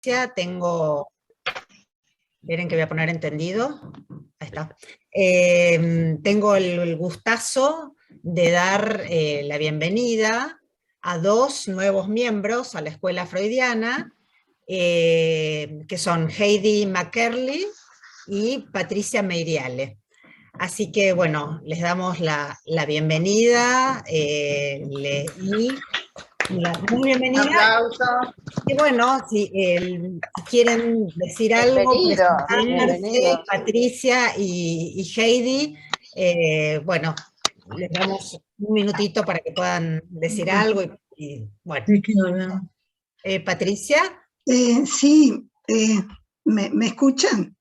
Tengo, miren que voy a poner entendido, ahí está. Tengo el gustazo de dar la bienvenida a dos nuevos miembros a la Escuela Freudiana, que son Heidi McCurley y Patricia Meiriale. Así que bueno, les damos la bienvenida muy bienvenida. Un aplauso. Y bueno, si quieren decir algo, presentarse, Patricia y Heidi, bueno, les damos un minutito para que puedan decir algo. Bueno, Patricia. Sí, ¿me escuchan?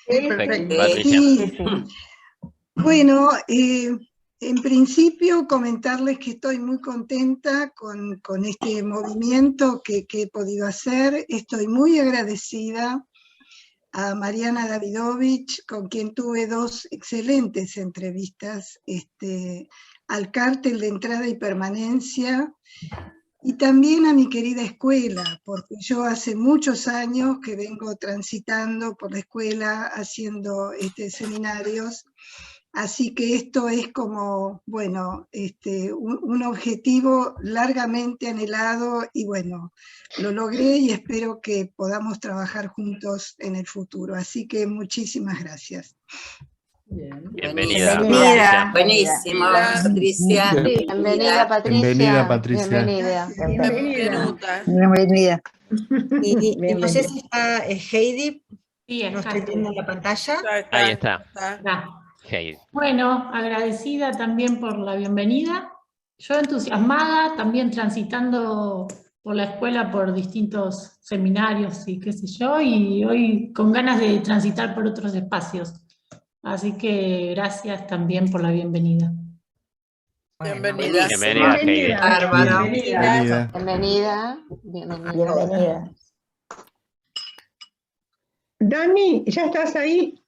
Perfecto. Sí. Bueno, en principio comentarles que estoy muy contenta con este movimiento que he podido hacer. Estoy muy agradecida a Mariana Davidovich, con quien tuve dos excelentes entrevistas, al cártel de entrada y permanencia, y también a mi querida escuela, porque yo hace muchos años que vengo transitando por la escuela haciendo seminarios, así que esto es como, bueno, un objetivo largamente anhelado y bueno, lo logré y espero que podamos trabajar juntos en el futuro. Así que muchísimas gracias. Bienvenida. Bienvenida. Buenísimo, Patricia. Bienvenida, Patricia. Bienvenida. Bienvenida. Y no sé si está Heidi. Sí, no estoy viendo la pantalla. Ahí está. Heidi. Bueno, agradecida también por la bienvenida. Yo entusiasmada, también transitando por la escuela por distintos seminarios y qué sé yo, y hoy con ganas de transitar por otros espacios. Así que gracias también por la bienvenida. Bienvenida. Bienvenida, Heidi. Bárbaro. Bienvenida. Dani, ¿ya estás ahí?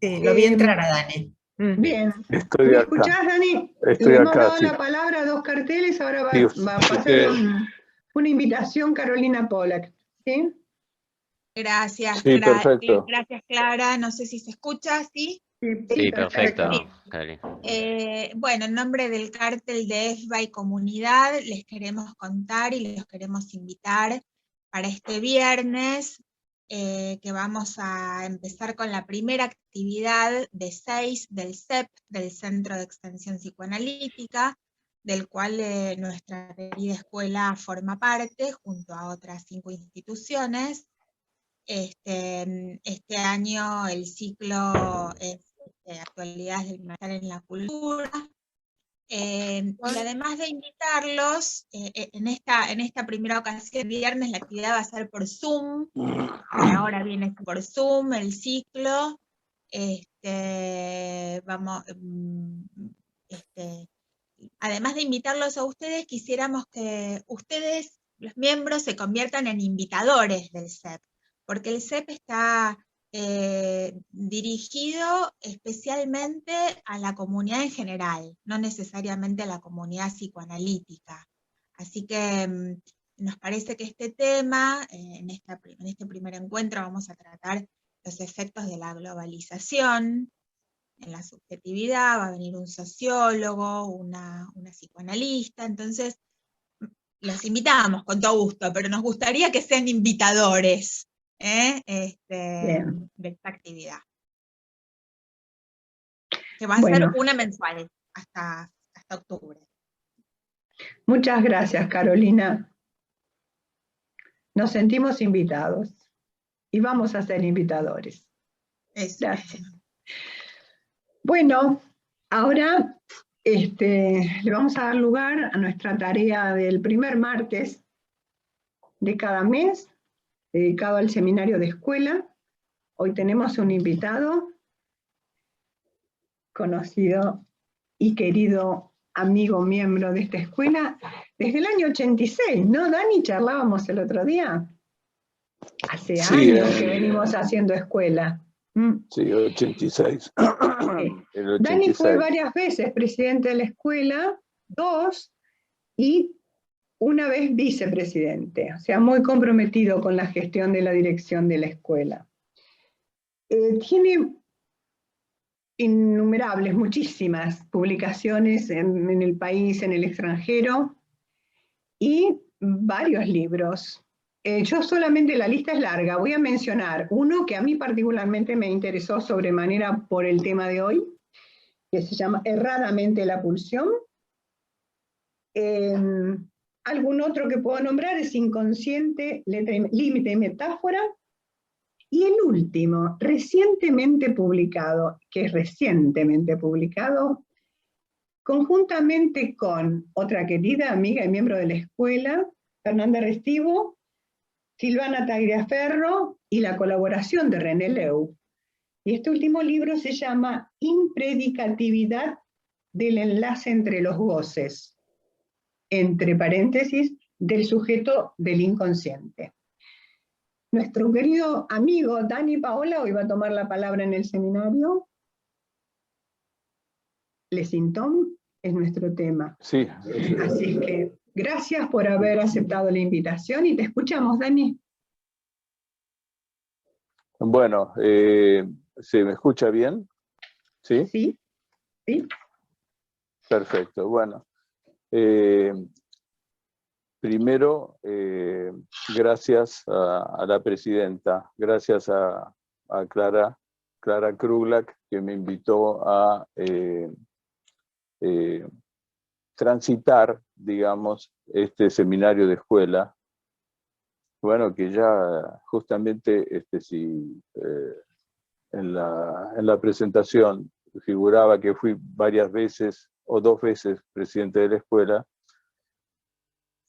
Sí, lo vi entrar a Dani. Bien. Estoy ¿Me acá. escuchás, Dani? Estoy Le hemos acá, dado sí. la palabra a dos carteles, ahora va Dios, a pasar una invitación Carolina Pollack. ¿Sí? Gracias, Sí, perfecto. gracias Clara, no sé si se escucha, ¿sí? Sí, perfecto. Bueno, en nombre del cártel de EFBA y comunidad les queremos contar y los queremos invitar para este viernes, que vamos a empezar con la primera actividad de 6 del CEP, del Centro de Extensión Psicoanalítica, del cual nuestra querida escuela forma parte, junto a otras 5 instituciones. Este año el ciclo es actualidades del bienestar en la cultura, y además de invitarlos, en esta primera ocasión, viernes, la actividad va a ser por Zoom, ahora viene por Zoom el ciclo, además de invitarlos a ustedes, quisiéramos que ustedes, los miembros, se conviertan en invitadores del CEP, porque el CEP está dirigido especialmente a la comunidad en general, no necesariamente a la comunidad psicoanalítica. Así que nos parece que este tema, en este primer encuentro vamos a tratar los efectos de la globalización en la subjetividad, va a venir un sociólogo, una psicoanalista, entonces los invitamos con todo gusto, pero nos gustaría que sean invitadores de esta actividad. Que va a ser una mensual hasta octubre. Muchas gracias, Carolina. Nos sentimos invitados y vamos a ser invitadores. Gracias. Bueno, ahora le vamos a dar lugar a nuestra tarea del primer martes de cada mes, dedicado al seminario de escuela. Hoy tenemos un invitado, conocido y querido amigo miembro de esta escuela, desde el año 86, ¿no, Dani? Charlábamos el otro día. Hace años que venimos haciendo escuela. Sí, 86. El 86. Dani fue varias veces presidente de la escuela, 2, y una vez vicepresidente, o sea, muy comprometido con la gestión de la dirección de la escuela. Tiene innumerables, muchísimas publicaciones en el país, en el extranjero, y varios libros. Yo solamente, la lista es larga, voy a mencionar uno que a mí particularmente me interesó sobremanera por el tema de hoy, que se llama Erradamente la pulsión. Algún otro que puedo nombrar es Inconsciente, límite y metáfora. Y el último, recientemente publicado, que es recientemente publicado, conjuntamente con otra querida amiga y miembro de la escuela, Fernanda Restivo, Silvana Tagliaferro y la colaboración de René Leu. Y este último libro se llama Impredicatividad del enlace entre los goces, entre paréntesis, del sujeto del inconsciente. Nuestro querido amigo Dani Paola hoy va a tomar la palabra en el seminario. Le Symptômes es nuestro tema. Sí. Así que gracias por haber aceptado la invitación y te escuchamos, Dani. Bueno, ¿se me escucha bien? ¿Sí? Sí. Sí. Perfecto, bueno. Primero, gracias a la presidenta, gracias a Clara Kruglack, que me invitó a transitar, digamos, este seminario de escuela. Bueno, que ya justamente en la presentación figuraba que fui varias veces o 2 veces presidente de la escuela.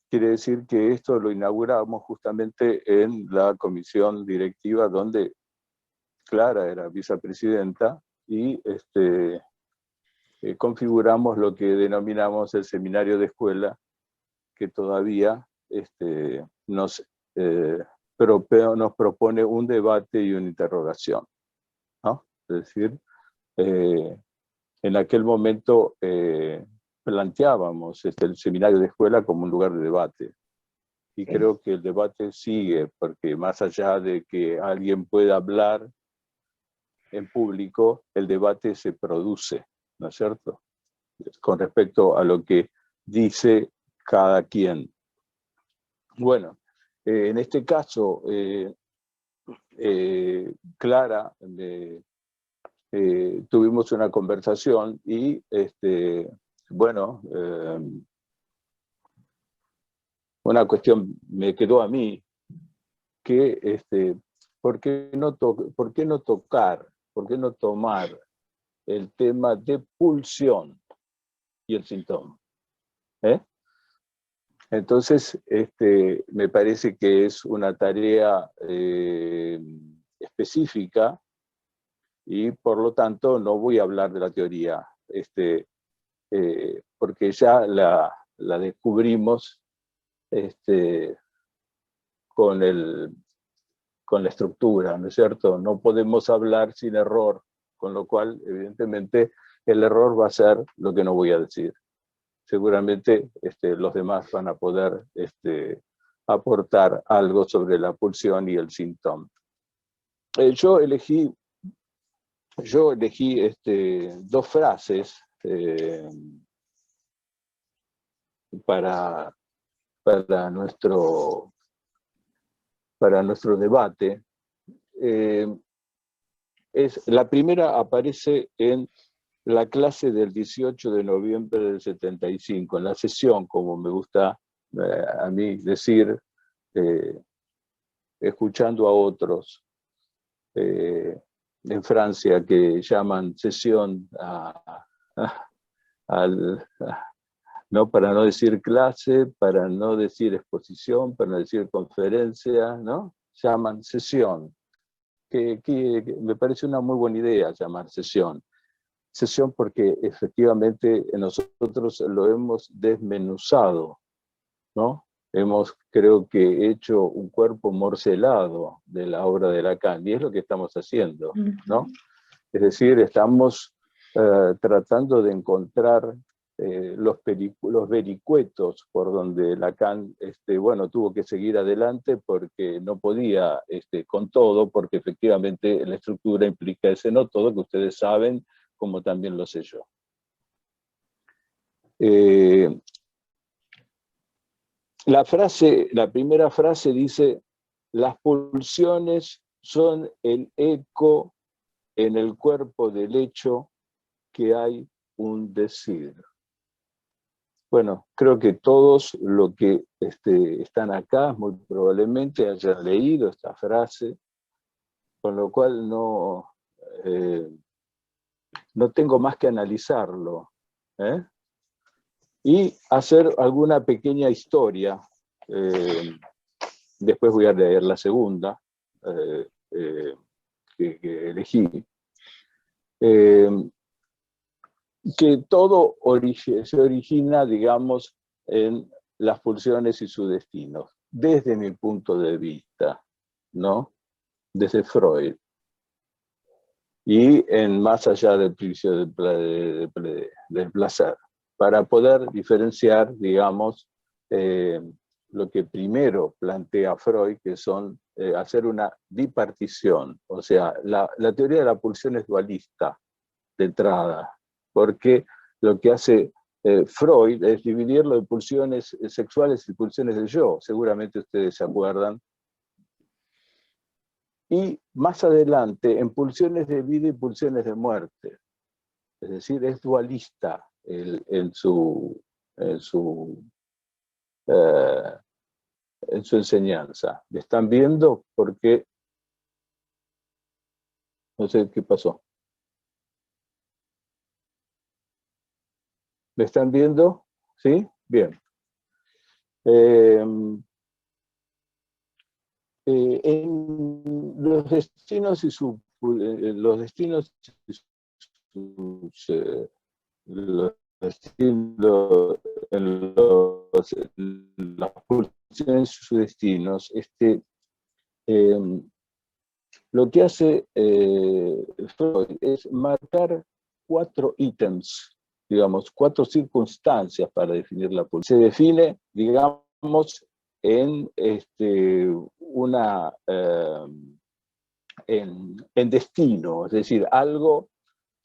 Quiere decir que esto lo inauguramos justamente en la comisión directiva donde Clara era vicepresidenta y configuramos lo que denominamos el seminario de escuela, que todavía nos propone un debate y una interrogación, ¿no? Es decir, en aquel momento planteábamos el seminario de escuela como un lugar de debate. Y creo que el debate sigue, porque más allá de que alguien pueda hablar en público, el debate se produce, ¿no es cierto? Con respecto a lo que dice cada quien. Bueno, en este caso, Clara, tuvimos una conversación y, bueno, una cuestión me quedó a mí, que ¿por qué no tomar el tema de pulsión y el síntoma? Entonces, me parece que es una tarea específica y por lo tanto no voy a hablar de la teoría, porque ya la descubrimos con la estructura, ¿no es cierto? No podemos hablar sin error, con lo cual, evidentemente, el error va a ser lo que no voy a decir. Seguramente los demás van a poder aportar algo sobre la pulsión y el síntoma. Yo elegí 2 frases para nuestro debate. La primera aparece en la clase del 18 de noviembre del 75, en la sesión, como me gusta a mí decir, escuchando a otros en Francia que llaman sesión ¿no? Para no decir clase, para no decir exposición, para no decir conferencia, ¿no? Llaman sesión, que me parece una muy buena idea llamar sesión. Sesión porque efectivamente nosotros lo hemos desmenuzado, ¿no? Hemos, creo que, hecho un cuerpo morcelado de la obra de Lacan, y es lo que estamos haciendo, ¿no? Es decir, estamos tratando de encontrar los vericuetos por donde Lacan bueno, tuvo que seguir adelante porque no podía con todo, porque efectivamente la estructura implica ese no todo que ustedes saben, como también lo sé yo. La primera frase dice: las pulsiones son el eco en el cuerpo del hecho que hay un decir. Bueno, creo que todos los que están acá muy probablemente hayan leído esta frase, con lo cual no tengo más que analizarlo, y hacer alguna pequeña historia. Después voy a leer la segunda que elegí. Que todo se origina, digamos, en las pulsiones y su destino, desde mi punto de vista, ¿no? Desde Freud. Y más allá del principio del placer, para poder diferenciar, digamos, lo que primero plantea Freud, que son hacer una bipartición. O sea, la teoría de la pulsión es dualista, de entrada, porque lo que hace Freud es dividirlo en pulsiones sexuales y pulsiones del yo, seguramente ustedes se acuerdan. Y más adelante, en pulsiones de vida y pulsiones de muerte. Es decir, es dualista en su enseñanza. ¿Me están viendo? Porque no sé qué pasó. ¿Me están viendo? ¿Sí? Bien. En los destinos y sus las pulsiones y sus destinos, lo que hace Freud es marcar 4 ítems, digamos, 4 circunstancias para definir la pulsión. Se define, digamos, en destino, es decir, algo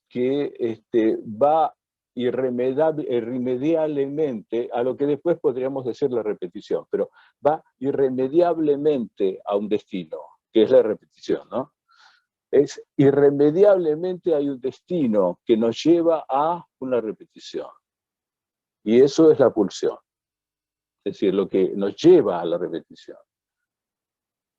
que va irremediablemente a lo que después podríamos decir la repetición, pero va irremediablemente a un destino, que es la repetición, ¿no? Irremediablemente hay un destino que nos lleva a una repetición. Y eso es la pulsión. Es decir, lo que nos lleva a la repetición.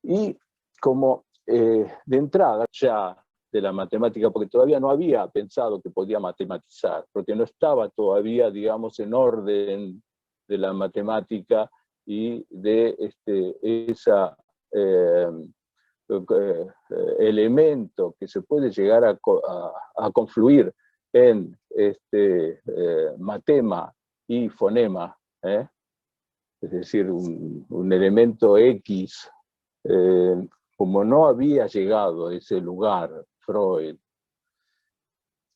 Y como de entrada ya de la matemática, porque todavía no había pensado que podía matematizar, porque no estaba todavía, digamos, en orden de la matemática y de esa elemento que se puede llegar a confluir en matema y fonema, es decir, un elemento X, como no había llegado a ese lugar Freud,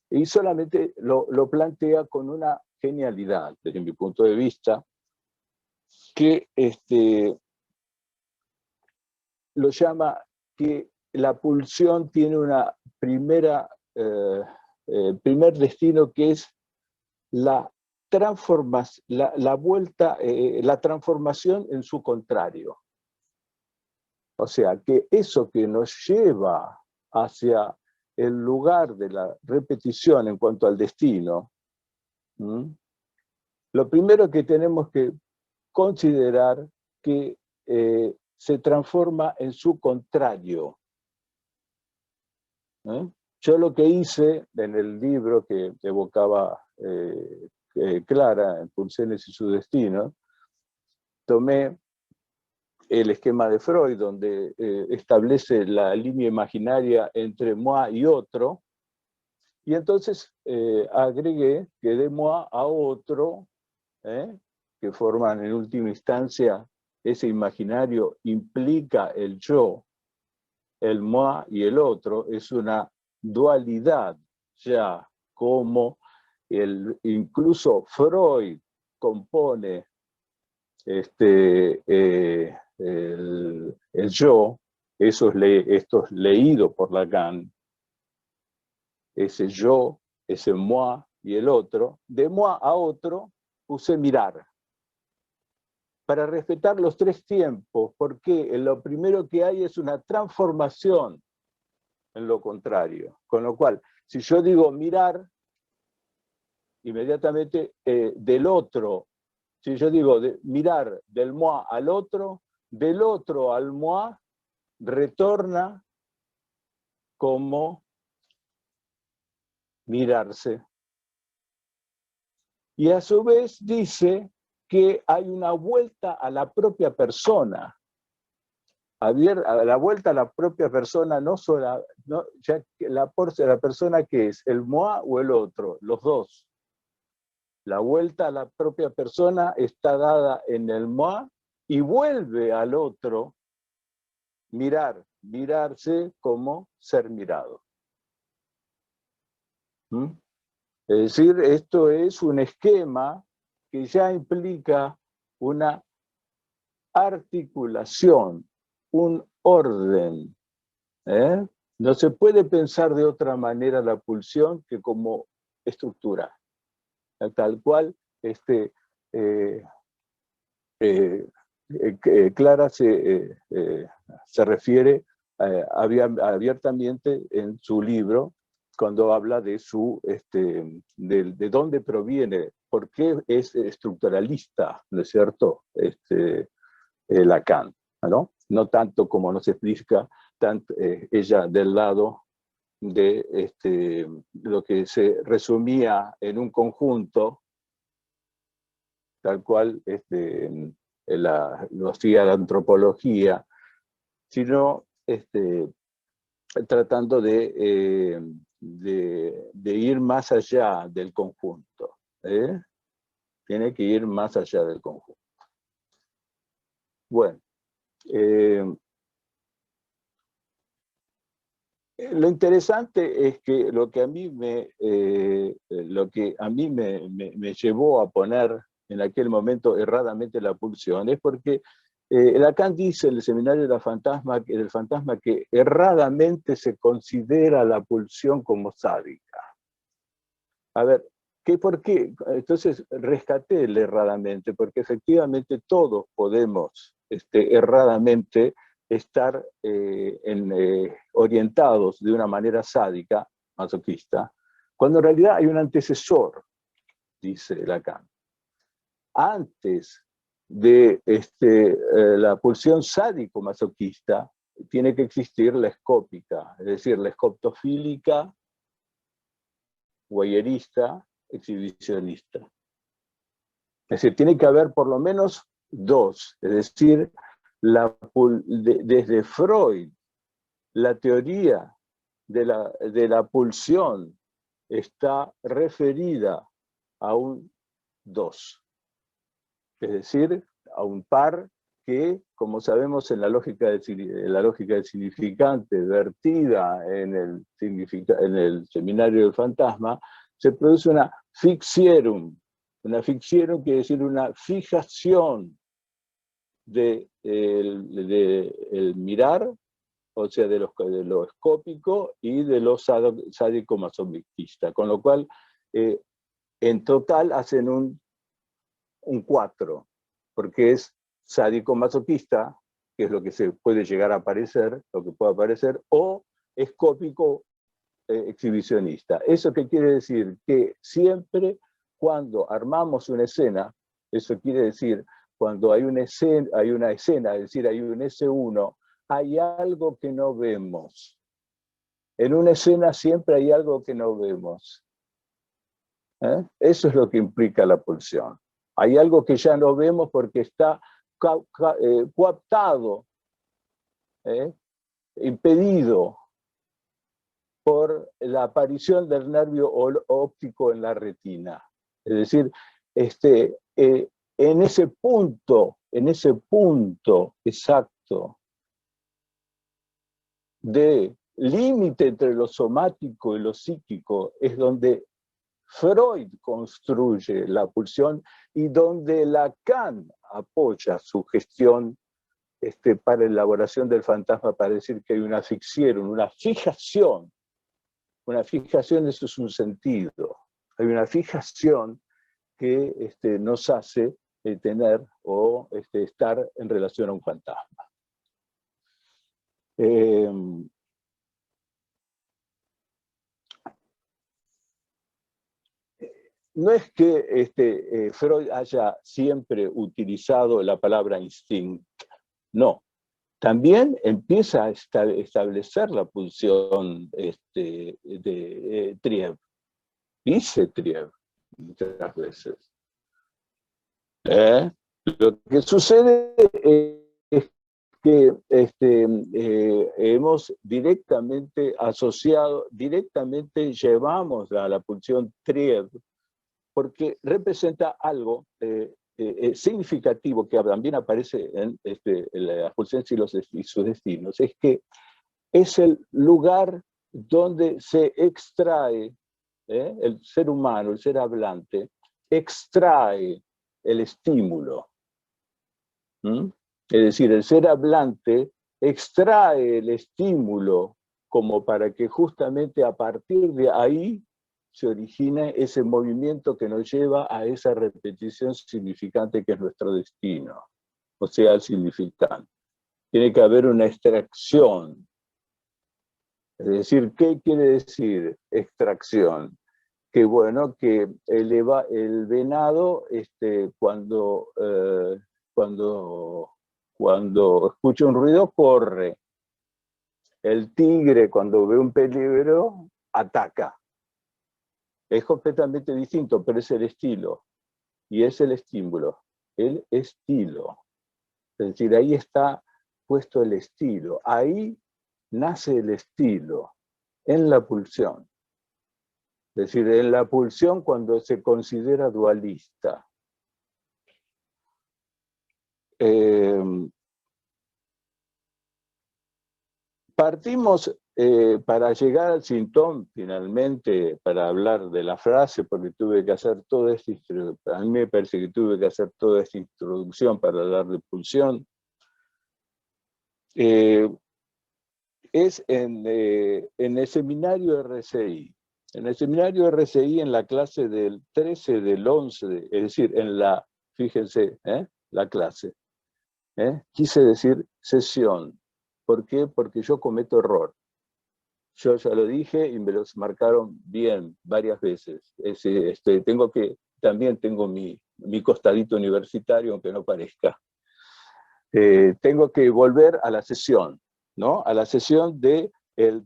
y solamente lo plantea con una genialidad, desde mi punto de vista, que lo llama que la pulsión tiene una primer destino, que es la transformación en su contrario. O sea, que eso que nos lleva hacia el lugar de la repetición en cuanto al destino, lo primero que tenemos que considerar que se transforma en su contrario. Yo lo que hice en el libro que evocaba Clara, en Pulsiones y su destino, tomé el esquema de Freud, donde establece la línea imaginaria entre moi y otro, y entonces agregué que de moi a otro, que forman en última instancia ese imaginario, implica el yo, el moi y el otro, es una dualidad ya como incluso Freud compone el yo, esto es leído por Lacan, ese yo, ese moi y el otro, de moi a otro puse mirar, para respetar los tres tiempos, porque lo primero que hay es una transformación en lo contrario, con lo cual, si yo digo mirar, inmediatamente del otro, si yo digo mirar del moi al otro, del otro al moi, retorna como mirarse. Y a su vez dice que hay una vuelta a la propia persona. A la vuelta a la propia persona, no solo, ya que la persona que es, el moi o el otro, los dos. La vuelta a la propia persona está dada en el moi y vuelve al otro mirarse como ser mirado. ¿Mm? Es decir, esto es un esquema que ya implica una articulación, un orden. No se puede pensar de otra manera la pulsión que como estructura. Tal cual Clara se refiere abiertamente en su libro cuando habla de de dónde proviene, por qué es estructuralista, ¿no es cierto? Lacan, ¿no? No tanto como nos explica ella del lado de lo que se resumía en un conjunto, tal cual lo hacía la antropología, sino tratando de ir más allá del conjunto. Tiene que ir más allá del conjunto. Bueno, lo interesante es que lo que a mí me llevó a poner en aquel momento erradamente la pulsión es porque Lacan dice en el seminario del fantasma que erradamente se considera la pulsión como sádica. A ver, ¿por qué? Entonces rescaté el erradamente, porque efectivamente todos podemos erradamente estar orientados de una manera sádica, masoquista, cuando en realidad hay un antecesor, dice Lacan. Antes de la pulsión sádico-masoquista, tiene que existir la escópica, es decir, la escoptofílica, voyerista, exhibicionista. Es decir, tiene que haber por lo menos dos, es decir, desde Freud, la teoría de la pulsión está referida a un dos. Es decir, a un par que, como sabemos en la lógica del significante vertida en el seminario del fantasma, se produce una fixierum. Una fixierum quiere decir una fijación del mirar, o sea, de lo escópico y de lo sádico-masoquista. Con lo cual, en total hacen un 4, porque es sádico-masoquista, que es lo que se puede llegar a aparecer, lo que puede aparecer, o escópico exhibicionista. ¿Eso qué quiere decir? Que siempre cuando armamos una escena, eso quiere decir cuando hay una escena, es decir, hay un S1, hay algo que no vemos. En una escena siempre hay algo que no vemos. Eso es lo que implica la pulsión. Hay algo que ya no vemos porque está coaptado, impedido por la aparición del nervio óptico en la retina. Es decir, en ese punto exacto de límite entre lo somático y lo psíquico es donde Freud construye la pulsión y donde Lacan apoya su gestión para la elaboración del fantasma, para decir que hay una ficción, una fijación. Una fijación, eso es un sentido. Hay una fijación que nos hace tener o estar en relación a un fantasma. No es que Freud haya siempre utilizado la palabra instinto, no. También empieza a establecer la pulsión de Triev. Dice Triev muchas veces. Lo que sucede es que hemos directamente asociado, directamente llevamos a la pulsión Triev, porque representa algo significativo que también aparece en la pulsión y sus destinos, es que es el lugar donde se extrae, el ser humano, el ser hablante, extrae el estímulo. Es decir, el ser hablante extrae el estímulo como para que justamente a partir de ahí se origine ese movimiento que nos lleva a esa repetición significante que es nuestro destino, o sea, el significante. Tiene que haber una extracción. Es decir, ¿qué quiere decir extracción? Que bueno, que el venado cuando escucha un ruido corre. El tigre cuando ve un peligro ataca. Es completamente distinto, pero es el estilo. Y es el estímulo. El estilo. Es decir, ahí está puesto el estilo. Ahí nace el estilo, en la pulsión. Es decir, en la pulsión cuando se considera dualista. Partimos para llegar al síntoma, finalmente, para hablar de la frase, porque tuve que hacer toda esta introducción, a mí me parece que tuve que hacer toda esta introducción para hablar de pulsión, es en el seminario RCI. En el seminario RCI, en la clase del 13 del 11, es decir, en la, fíjense, la clase, quise decir sesión. ¿Por qué? Porque yo cometo error. Yo ya lo dije y me los marcaron bien varias veces. También tengo mi costadito universitario, aunque no parezca. Tengo que volver a la sesión, ¿no? A la sesión del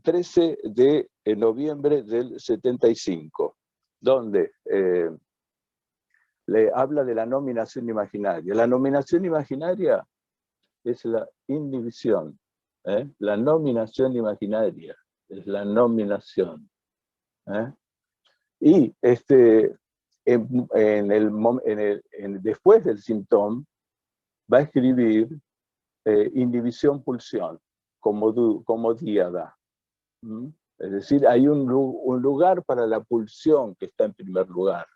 13 de noviembre del 75, donde le habla de la nominación imaginaria. La nominación imaginaria es la inhibición. La nominación imaginaria es la nominación. Y después del síntoma va a escribir inhibición-pulsión como díada. Es decir, hay un lugar para la pulsión que está en primer lugar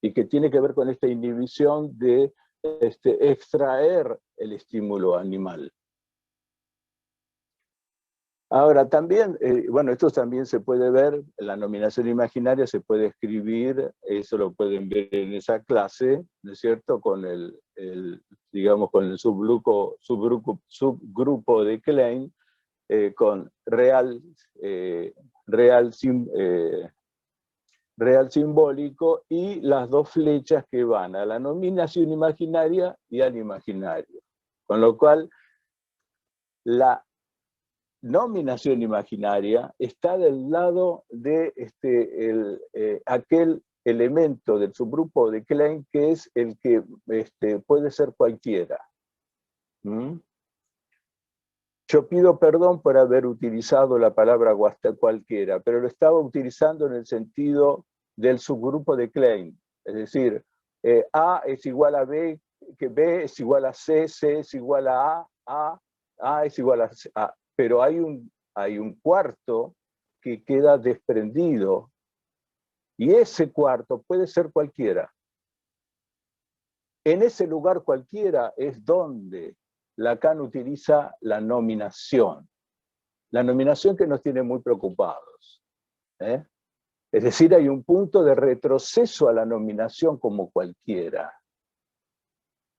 y que tiene que ver con esta inhibición de extraer el estímulo animal. Ahora también, bueno, esto también se puede ver, la nominación imaginaria se puede escribir, eso lo pueden ver en esa clase, ¿no es cierto? Con digamos, con el subgrupo de Klein, con real simbólico y las dos flechas que van a la nominación imaginaria y al imaginario. Con lo cual, la nominación imaginaria está del lado de aquel elemento del subgrupo de Klein que es el que puede ser cualquiera. Yo pido perdón por haber utilizado la palabra cualquiera, pero lo estaba utilizando en el sentido del subgrupo de Klein. Es decir, A es igual a B, que B es igual a C, C es igual a A es igual a A. Pero hay un cuarto que queda desprendido, Y ese cuarto puede ser cualquiera. En ese lugar cualquiera es donde Lacan utiliza la nominación. La nominación que nos tiene muy preocupados. Es decir, hay un punto de retroceso a la nominación como cualquiera.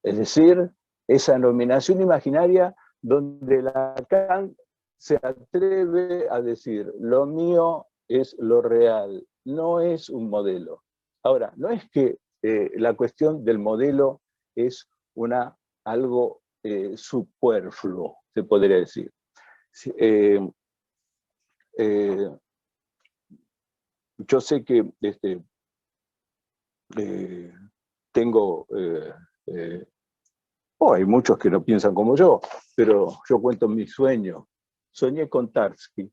Es decir, esa nominación imaginaria donde Lacan se atreve a decir, lo mío es lo real, no es un modelo. Ahora, no es que la cuestión del modelo es algo superfluo, se podría decir. Yo sé que tengo... hay muchos que no piensan como yo, pero yo cuento mi sueño. Soñé con Tarski.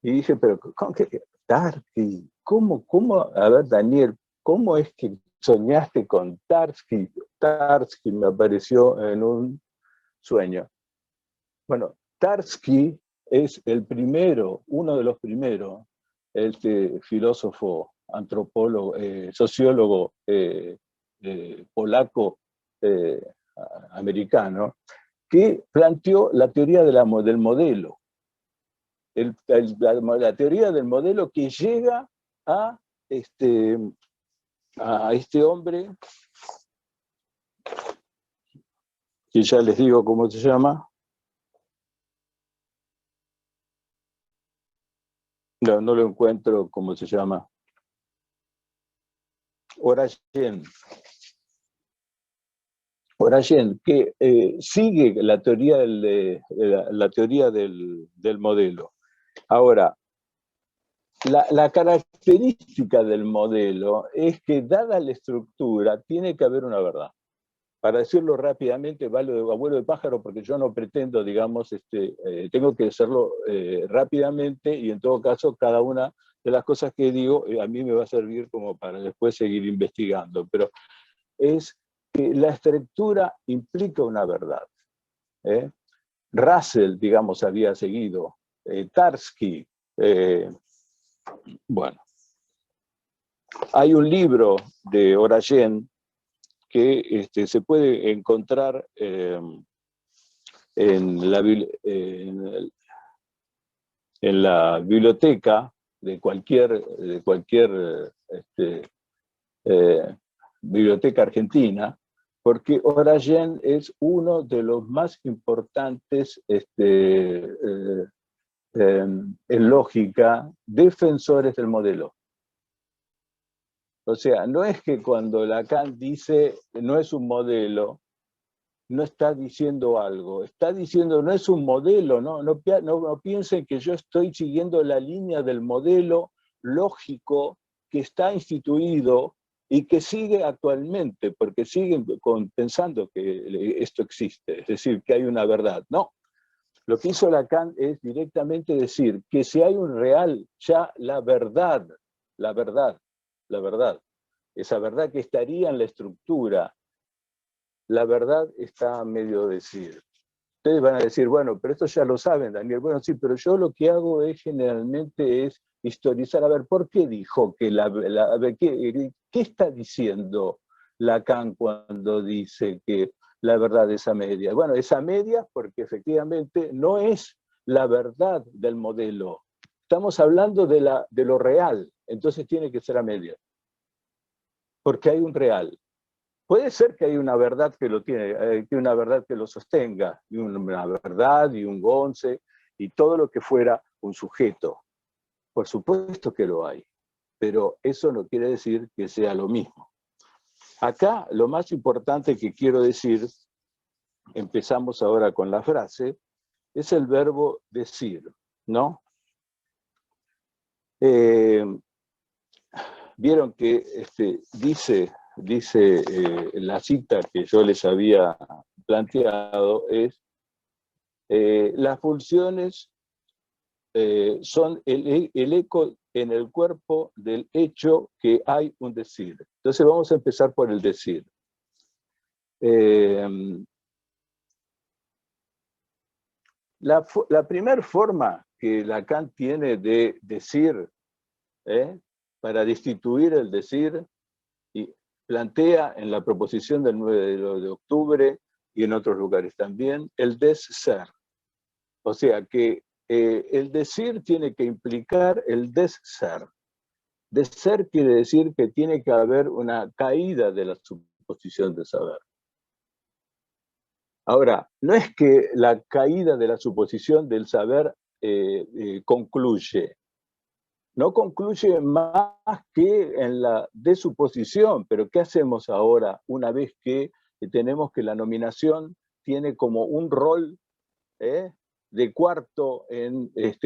Y dije, pero ¿cómo que Tarski? ¿Cómo? A ver, Daniel, ¿cómo es que soñaste con Tarski? Tarski me apareció en un sueño. Bueno, Tarski es el primero, uno de los primeros, filósofo, antropólogo, sociólogo polaco, americano, que planteó la teoría del modelo. La teoría del modelo que llega a este hombre, que ya les digo cómo se llama. No lo encuentro cómo se llama. Orayen, que sigue la teoría del modelo. Ahora, la característica del modelo es que, dada la estructura, tiene que haber una verdad. Para decirlo rápidamente, abuelo de pájaro, porque yo no pretendo, digamos, tengo que hacerlo rápidamente, y en todo caso, cada una de las cosas que digo a mí me va a servir como para después seguir investigando. Pero es que la estructura implica una verdad. Russell, digamos, había seguido, Tarski, bueno. Hay un libro de Orayen que se puede encontrar en la biblioteca de cualquier biblioteca argentina, porque Orayen es uno de los más importantes en lógica defensores del modelo. O sea, no es que cuando Lacan dice no es un modelo, no está diciendo algo, está diciendo no es un modelo, no piensen que yo estoy siguiendo la línea del modelo lógico que está instituido y que sigue actualmente, porque siguen pensando que esto existe, es decir, que hay una verdad. No, lo que hizo Lacan es directamente decir que si hay un real, ya la verdad, esa verdad que estaría en la estructura, la verdad está a medio decir. Ustedes van a decir, bueno, pero esto ya lo saben, Daniel. Bueno, sí, pero yo lo que hago generalmente es historizar, a ver, ¿por qué dijo que ¿qué está diciendo Lacan cuando dice que la verdad es a medias? Bueno, es a medias porque efectivamente no es la verdad del modelo. Estamos hablando de lo real, entonces tiene que ser a medias. Porque hay un real. Puede ser que hay una verdad que lo tiene, que una verdad que lo sostenga, y una verdad y un gonce, y todo lo que fuera un sujeto. Por supuesto que lo hay, pero eso no quiere decir que sea lo mismo. Acá lo más importante que quiero decir, empezamos ahora con la frase, es el verbo decir, ¿no? Vieron que dice la cita que yo les había planteado es las pulsiones son el eco en el cuerpo del hecho que hay un decir. Entonces vamos a empezar por el decir. La primera forma que Lacan tiene de decir para destituir el decir, y plantea en la proposición del 9 de octubre y en otros lugares también, el desser. O sea que el decir tiene que implicar el desser. Desser quiere decir que tiene que haber una caída de la suposición de saber. Ahora, no es que la caída de la suposición del saber concluye. No concluye más que en la desuposición, pero ¿qué hacemos ahora una vez que tenemos que la nominación tiene como un rol de cuarto,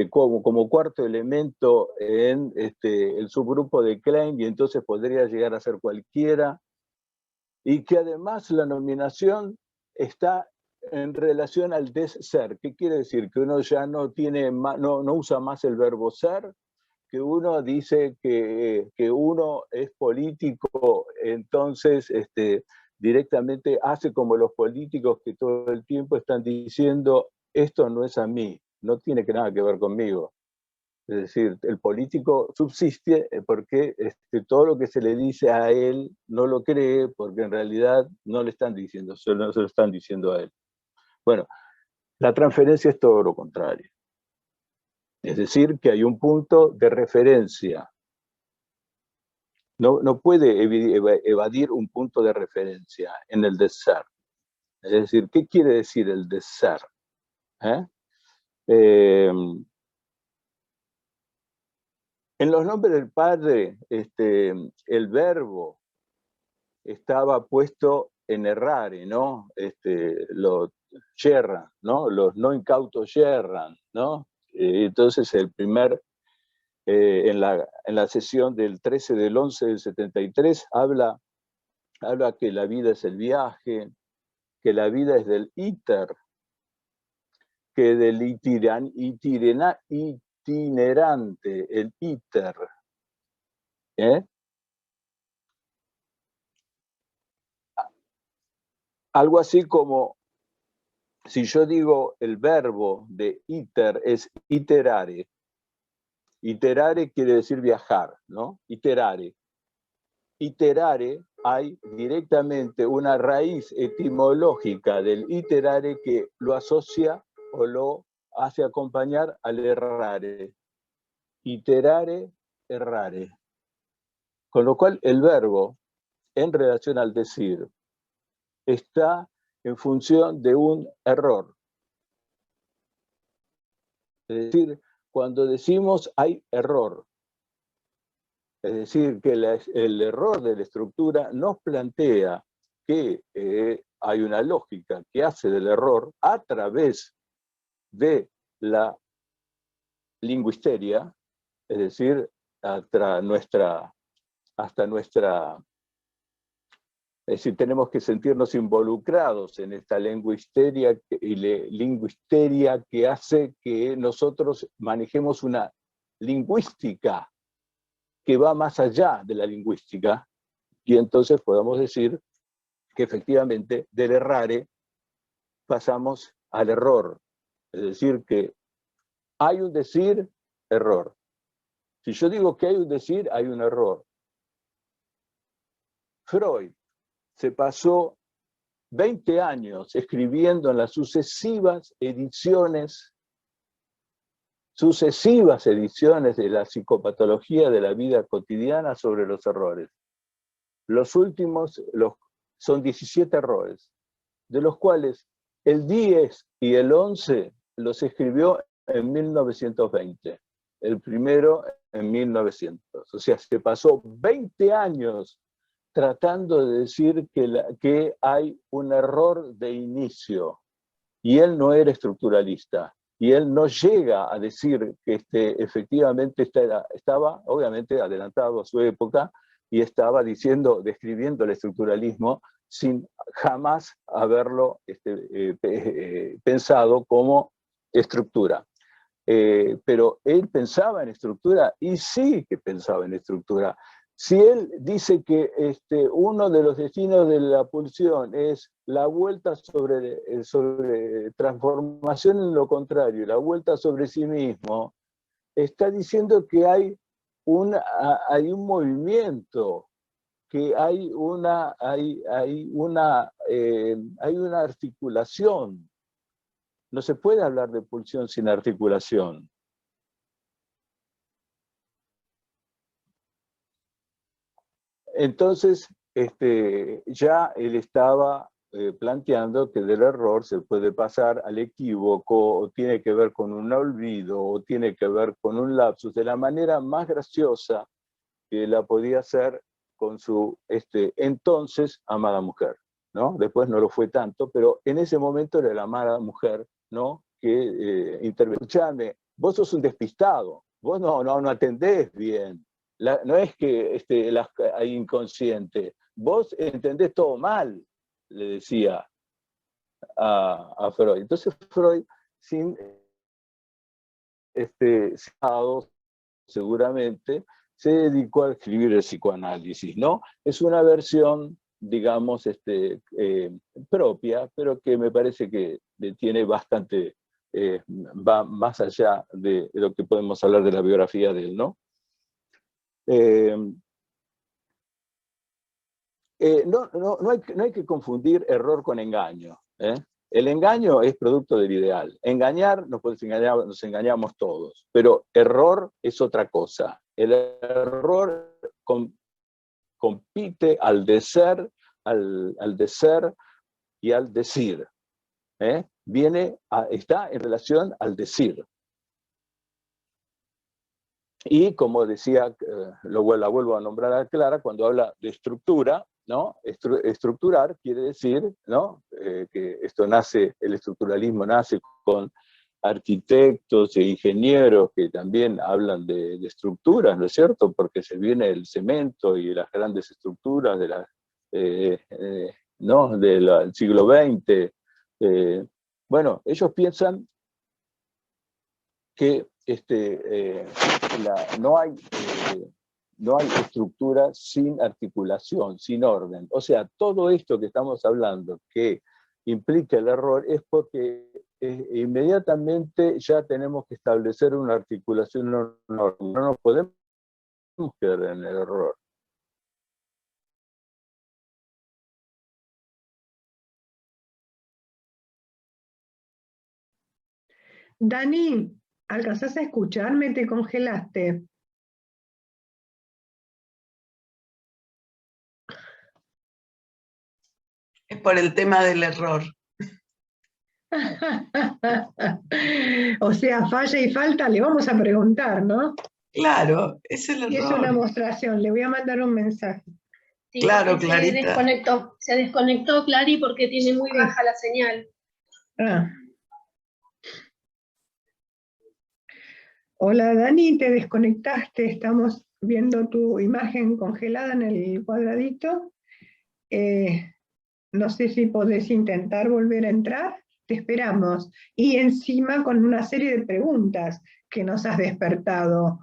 como cuarto elemento en el subgrupo de Klein, y entonces podría llegar a ser cualquiera, y que además la nominación está en relación al desser? ¿Qué quiere decir? Que uno ya no usa más el verbo ser, que uno dice que uno es político, entonces directamente hace como los políticos que todo el tiempo están diciendo, esto no es a mí, no tiene nada que ver conmigo. Es decir, el político subsiste porque todo lo que se le dice a él no lo cree, porque en realidad no le están diciendo, no se lo están diciendo a él. Bueno, la transferencia es todo lo contrario. Es decir, que hay un punto de referencia. No puede evadir un punto de referencia en el desser. Es decir, ¿qué quiere decir el desser? En los nombres del Padre, el verbo estaba puesto en errare, ¿no? Lo yerran, ¿no? Los no incautos yerran, ¿no? Entonces el primer, en la sesión del 13 del 11 del 73, habla que la vida es el viaje, que la vida es del iter, que del itinerante, el iter. Algo así como, si yo digo el verbo de iter es iterare. Iterare quiere decir viajar, ¿no? Iterare. Iterare, hay directamente una raíz etimológica del iterare que lo asocia o lo hace acompañar al errare. Iterare, errare. Con lo cual el verbo, en relación al decir, está en función de un error. Es decir, cuando decimos hay error, es decir, que el error de la estructura nos plantea que hay una lógica que hace del error a través de la lingüisteria, es decir, hasta nuestra, es decir, tenemos que sentirnos involucrados en esta lingüisteria que hace que nosotros manejemos una lingüística que va más allá de la lingüística, y entonces podamos decir que efectivamente del errare pasamos al error. Es decir, que hay un decir, error. Si yo digo que hay un decir, hay un error. Freud se pasó 20 años escribiendo en las sucesivas ediciones de la psicopatología de la vida cotidiana sobre los errores. Los últimos son 17 errores, de los cuales el 10 y el 11 los escribió en 1920, el primero en 1900. O sea, se pasó 20 años tratando de decir que hay un error de inicio, y él no era estructuralista. Y él no llega a decir que efectivamente estaba obviamente adelantado a su época y estaba describiendo el estructuralismo sin jamás haberlo pensado como estructura. Pero él pensaba en estructura, y sí que pensaba en estructura. Si él dice que uno de los destinos de la pulsión es la vuelta sobre transformación en lo contrario, la vuelta sobre sí mismo, está diciendo que hay hay un movimiento, que hay una articulación. No se puede hablar de pulsión sin articulación. Entonces, ya él estaba planteando que del error se puede pasar al equívoco, o tiene que ver con un olvido, o tiene que ver con un lapsus, de la manera más graciosa que la podía hacer con su entonces amada mujer, ¿no? Después no lo fue tanto, pero en ese momento era la amada mujer, ¿no? Que intervenía. Escuchame, vos sos un despistado, vos no atendés bien. No es que hay inconsciente, vos entendés todo mal, le decía a Freud. Entonces Freud, sin seguramente, se dedicó a escribir el psicoanálisis, ¿no? Es una versión, digamos, propia, pero que me parece que tiene bastante, va más allá de lo que podemos hablar de la biografía de él, ¿no? No hay que confundir error con engaño, ¿eh? El engaño es producto del ideal. Engañar, nos engañamos todos, pero error es otra cosa. El error compite al deser y al decir. Está en relación al decir. Y como decía, la vuelvo a nombrar a Clara, cuando habla de estructura, ¿no? Estructurar quiere decir, ¿no? Que el estructuralismo nace con arquitectos e ingenieros que también hablan de estructuras, ¿no es cierto? Porque se viene el cemento y las grandes estructuras ¿no? del siglo XX. Bueno, ellos piensan que no hay estructura sin articulación, sin orden. O sea, todo esto que estamos hablando que implica el error es porque inmediatamente ya tenemos que establecer una articulación, no nos podemos quedar en el error. Dani, ¿alcanzás a escucharme? Te congelaste. Es por el tema del error. O sea, falla y falta, le vamos a preguntar, ¿no? Claro, es el error. Y es una mostración, le voy a mandar un mensaje. Sí, claro, Clarita. Se desconectó Clary porque tiene muy baja la señal. Ah. Hola Dani, te desconectaste, estamos viendo tu imagen congelada en el cuadradito. No sé si podés intentar volver a entrar, te esperamos. Y encima con una serie de preguntas que nos has despertado.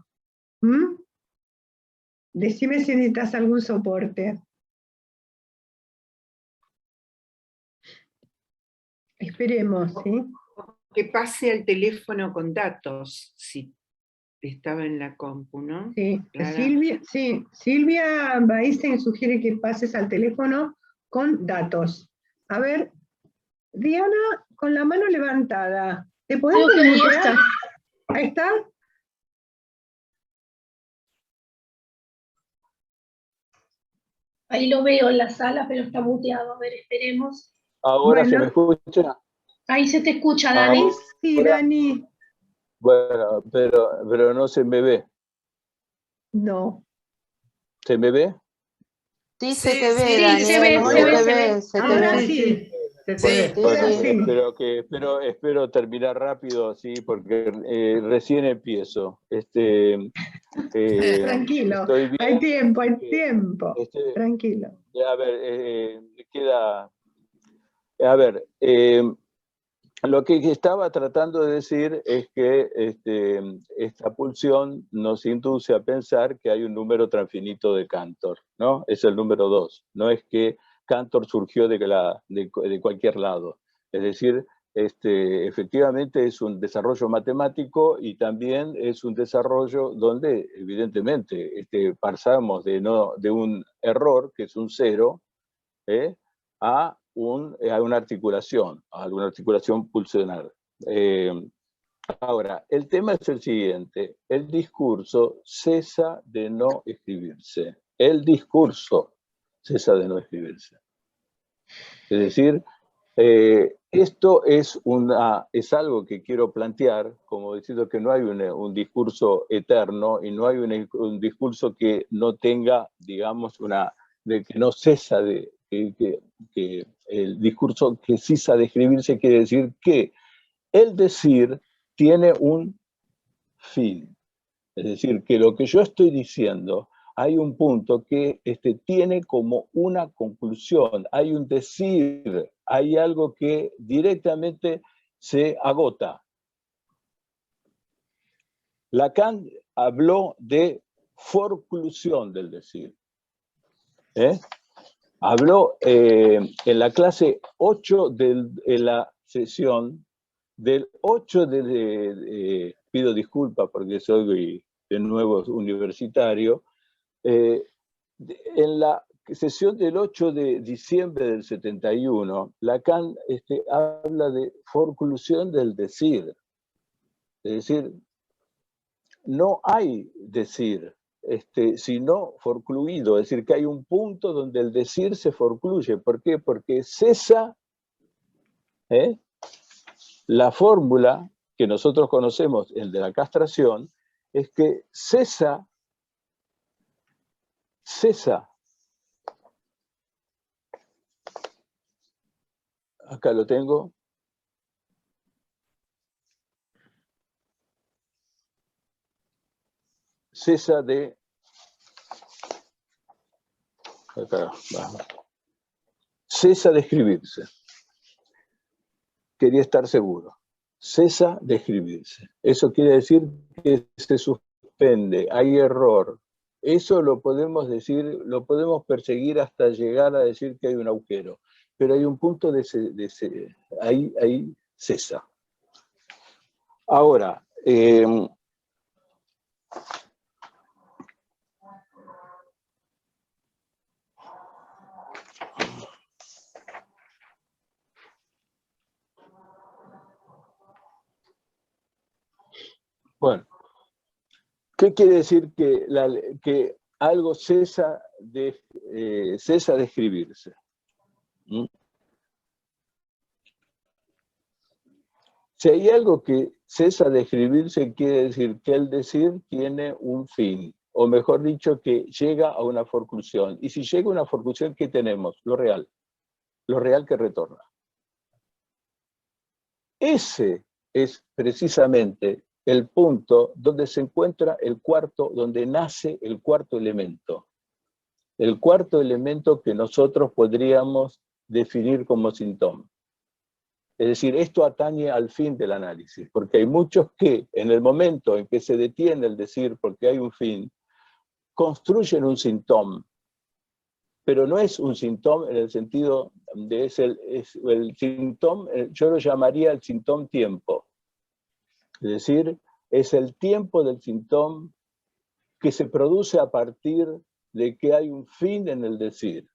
Decime si necesitas algún soporte. Esperemos, ¿sí? Que pase al teléfono con datos, si estaba en la compu, ¿no? Sí, Clara. Silvia Baisen sugiere que pases al teléfono con datos. A ver, Diana, con la mano levantada, ¿te podés desmutear? Ahí está. Ahí lo veo en la sala, pero está muteado. A ver, esperemos. ¿Ahora se me escucha? Ahí se te escucha, Dani. Sí, Dani. Bueno, pero no se me ve. No. ¿Se me ve? Sí, se te ve, Dani. Se ve. Bueno, espero terminar rápido, así, porque recién empiezo. Tranquilo, hay tiempo. Tranquilo. A ver, A ver, lo que estaba tratando de decir es que esta pulsión nos induce a pensar que hay un número transfinito de Cantor, ¿no? Es el número 2. No es que Cantor surgió de cualquier lado. Es decir, efectivamente es un desarrollo matemático y también es un desarrollo donde evidentemente pasamos de un error, que es un 0, a una articulación pulsional. Ahora, el tema es el siguiente: el discurso cesa de no escribirse. El discurso cesa de no escribirse. Es decir, esto es algo que quiero plantear, como diciendo que no hay un discurso eterno y no hay un discurso que no tenga, digamos, que no cesa que el discurso que cesa de escribirse quiere decir que el decir tiene un fin. Es decir, que lo que yo estoy diciendo, hay un punto que tiene como una conclusión, hay un decir, hay algo que directamente se agota. Lacan habló de forclusión del decir. Habló en la clase 8 en la sesión del 8 pido disculpas porque soy de nuevo universitario, en la sesión del 8 de diciembre del 71, Lacan habla de forclusión del decir. Es decir, no hay decir, sino forcluido, es decir, que hay un punto donde el decir se forcluye. ¿Por qué? Porque cesa la fórmula que nosotros conocemos, el de la castración, es que cesa, acá lo tengo, cesa de, acá, vamos, cesa de escribirse. Quería estar seguro. Cesa de escribirse. Eso quiere decir que se suspende, hay error. Eso lo podemos decir, lo podemos perseguir hasta llegar a decir que hay un agujero. Pero hay un punto ahí cesa. Ahora, bueno, ¿qué quiere decir que algo cesa de escribirse? Si hay algo que cesa de escribirse, quiere decir que el decir tiene un fin, o mejor dicho, que llega a una forclusión. Y si llega a una forclusión, ¿qué tenemos? Lo real que retorna. Ese es precisamente el punto donde se encuentra donde nace el cuarto elemento. El cuarto elemento que nosotros podríamos definir como síntoma. Es decir, esto atañe al fin del análisis, porque hay muchos que en el momento en que se detiene el decir porque hay un fin, construyen un síntoma, pero no es un síntoma en el sentido de el síntoma, yo lo llamaría el síntoma tiempo. Es decir, es el tiempo del síntoma que se produce a partir de que hay un fin en el decir.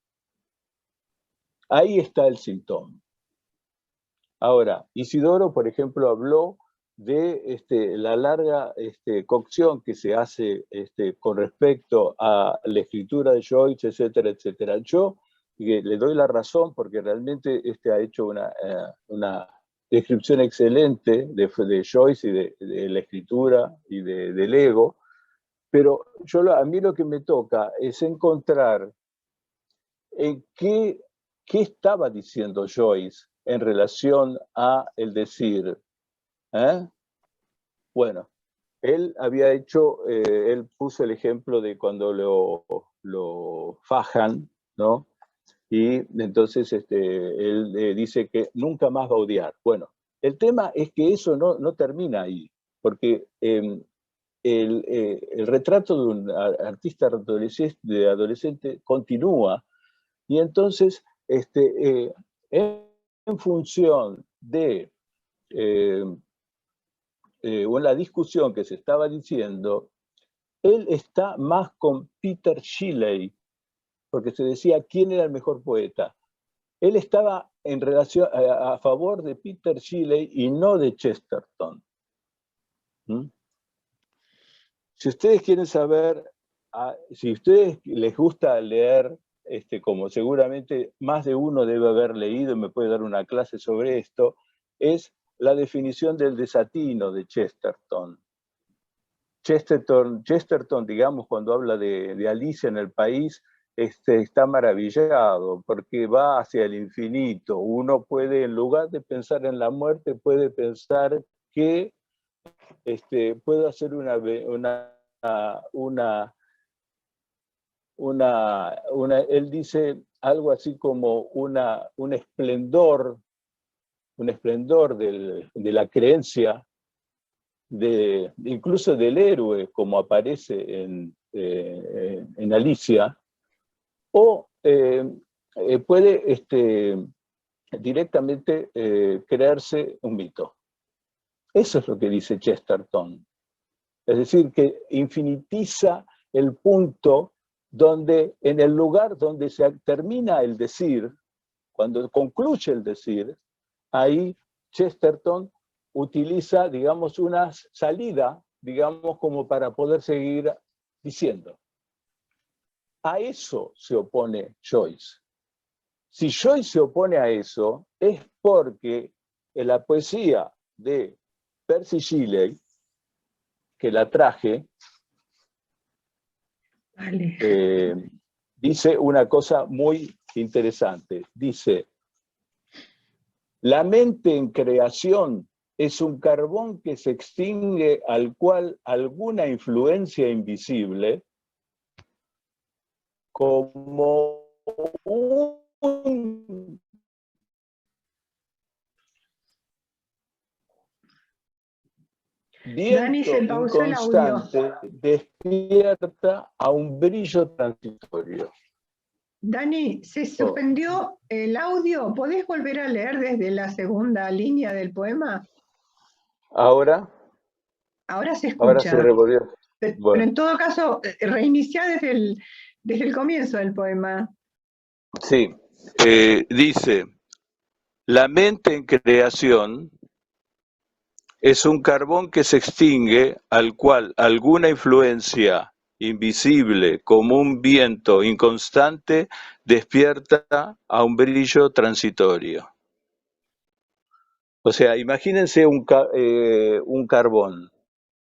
Ahí está el síntoma. Ahora, Isidoro, por ejemplo, habló de la larga cocción que se hace con respecto a la escritura de Joyce, etcétera, etcétera. Yo le doy la razón porque realmente ha hecho una descripción excelente de Joyce y de la escritura y del ego, pero a mí lo que me toca es encontrar en qué estaba diciendo Joyce en relación a el decir. Bueno, él puso el ejemplo de cuando lo fajan, ¿no? Y entonces él dice que nunca más va a odiar. Bueno, el tema es que eso no termina ahí, porque el retrato de un artista adolescente continúa, y entonces en función de una discusión que se estaba diciendo, él está más con Peter Shelley, porque se decía quién era el mejor poeta. Él estaba en relación a favor de Peter Shelley y no de Chesterton. Si ustedes quieren saber, si a ustedes les gusta leer, como seguramente más de uno debe haber leído, me puede dar una clase sobre esto, es la definición del desatino de Chesterton. Chesterton, digamos, cuando habla de Alicia en el País, está maravillado, porque va hacia el infinito. Uno puede, en lugar de pensar en la muerte, puede pensar que puedo hacer él dice algo así como un esplendor de la creencia, incluso del héroe, como aparece en Alicia, o puede directamente crearse un mito. Eso es lo que dice Chesterton. Es decir, que infinitiza el punto donde, en el lugar donde se termina el decir, cuando concluye el decir, ahí Chesterton utiliza, digamos, una salida, digamos, como para poder seguir diciendo. A eso se opone Joyce. Si Joyce se opone a eso, es porque en la poesía de Percy Shelley, que la traje, dice una cosa muy interesante. Dice, la mente en creación es un carbón que se extingue al cual alguna influencia invisible, como un viento inconstante despierta a un brillo transitorio. Dani, se suspendió el audio. ¿Podés volver a leer desde la segunda línea del poema? ¿Ahora? Ahora se escucha. Ahora se revolvió. Pero en todo caso, reiniciá desde el comienzo del poema. Sí, dice, la mente en creación es un carbón que se extingue al cual alguna influencia invisible como un viento inconstante despierta a un brillo transitorio. O sea, imagínense un carbón.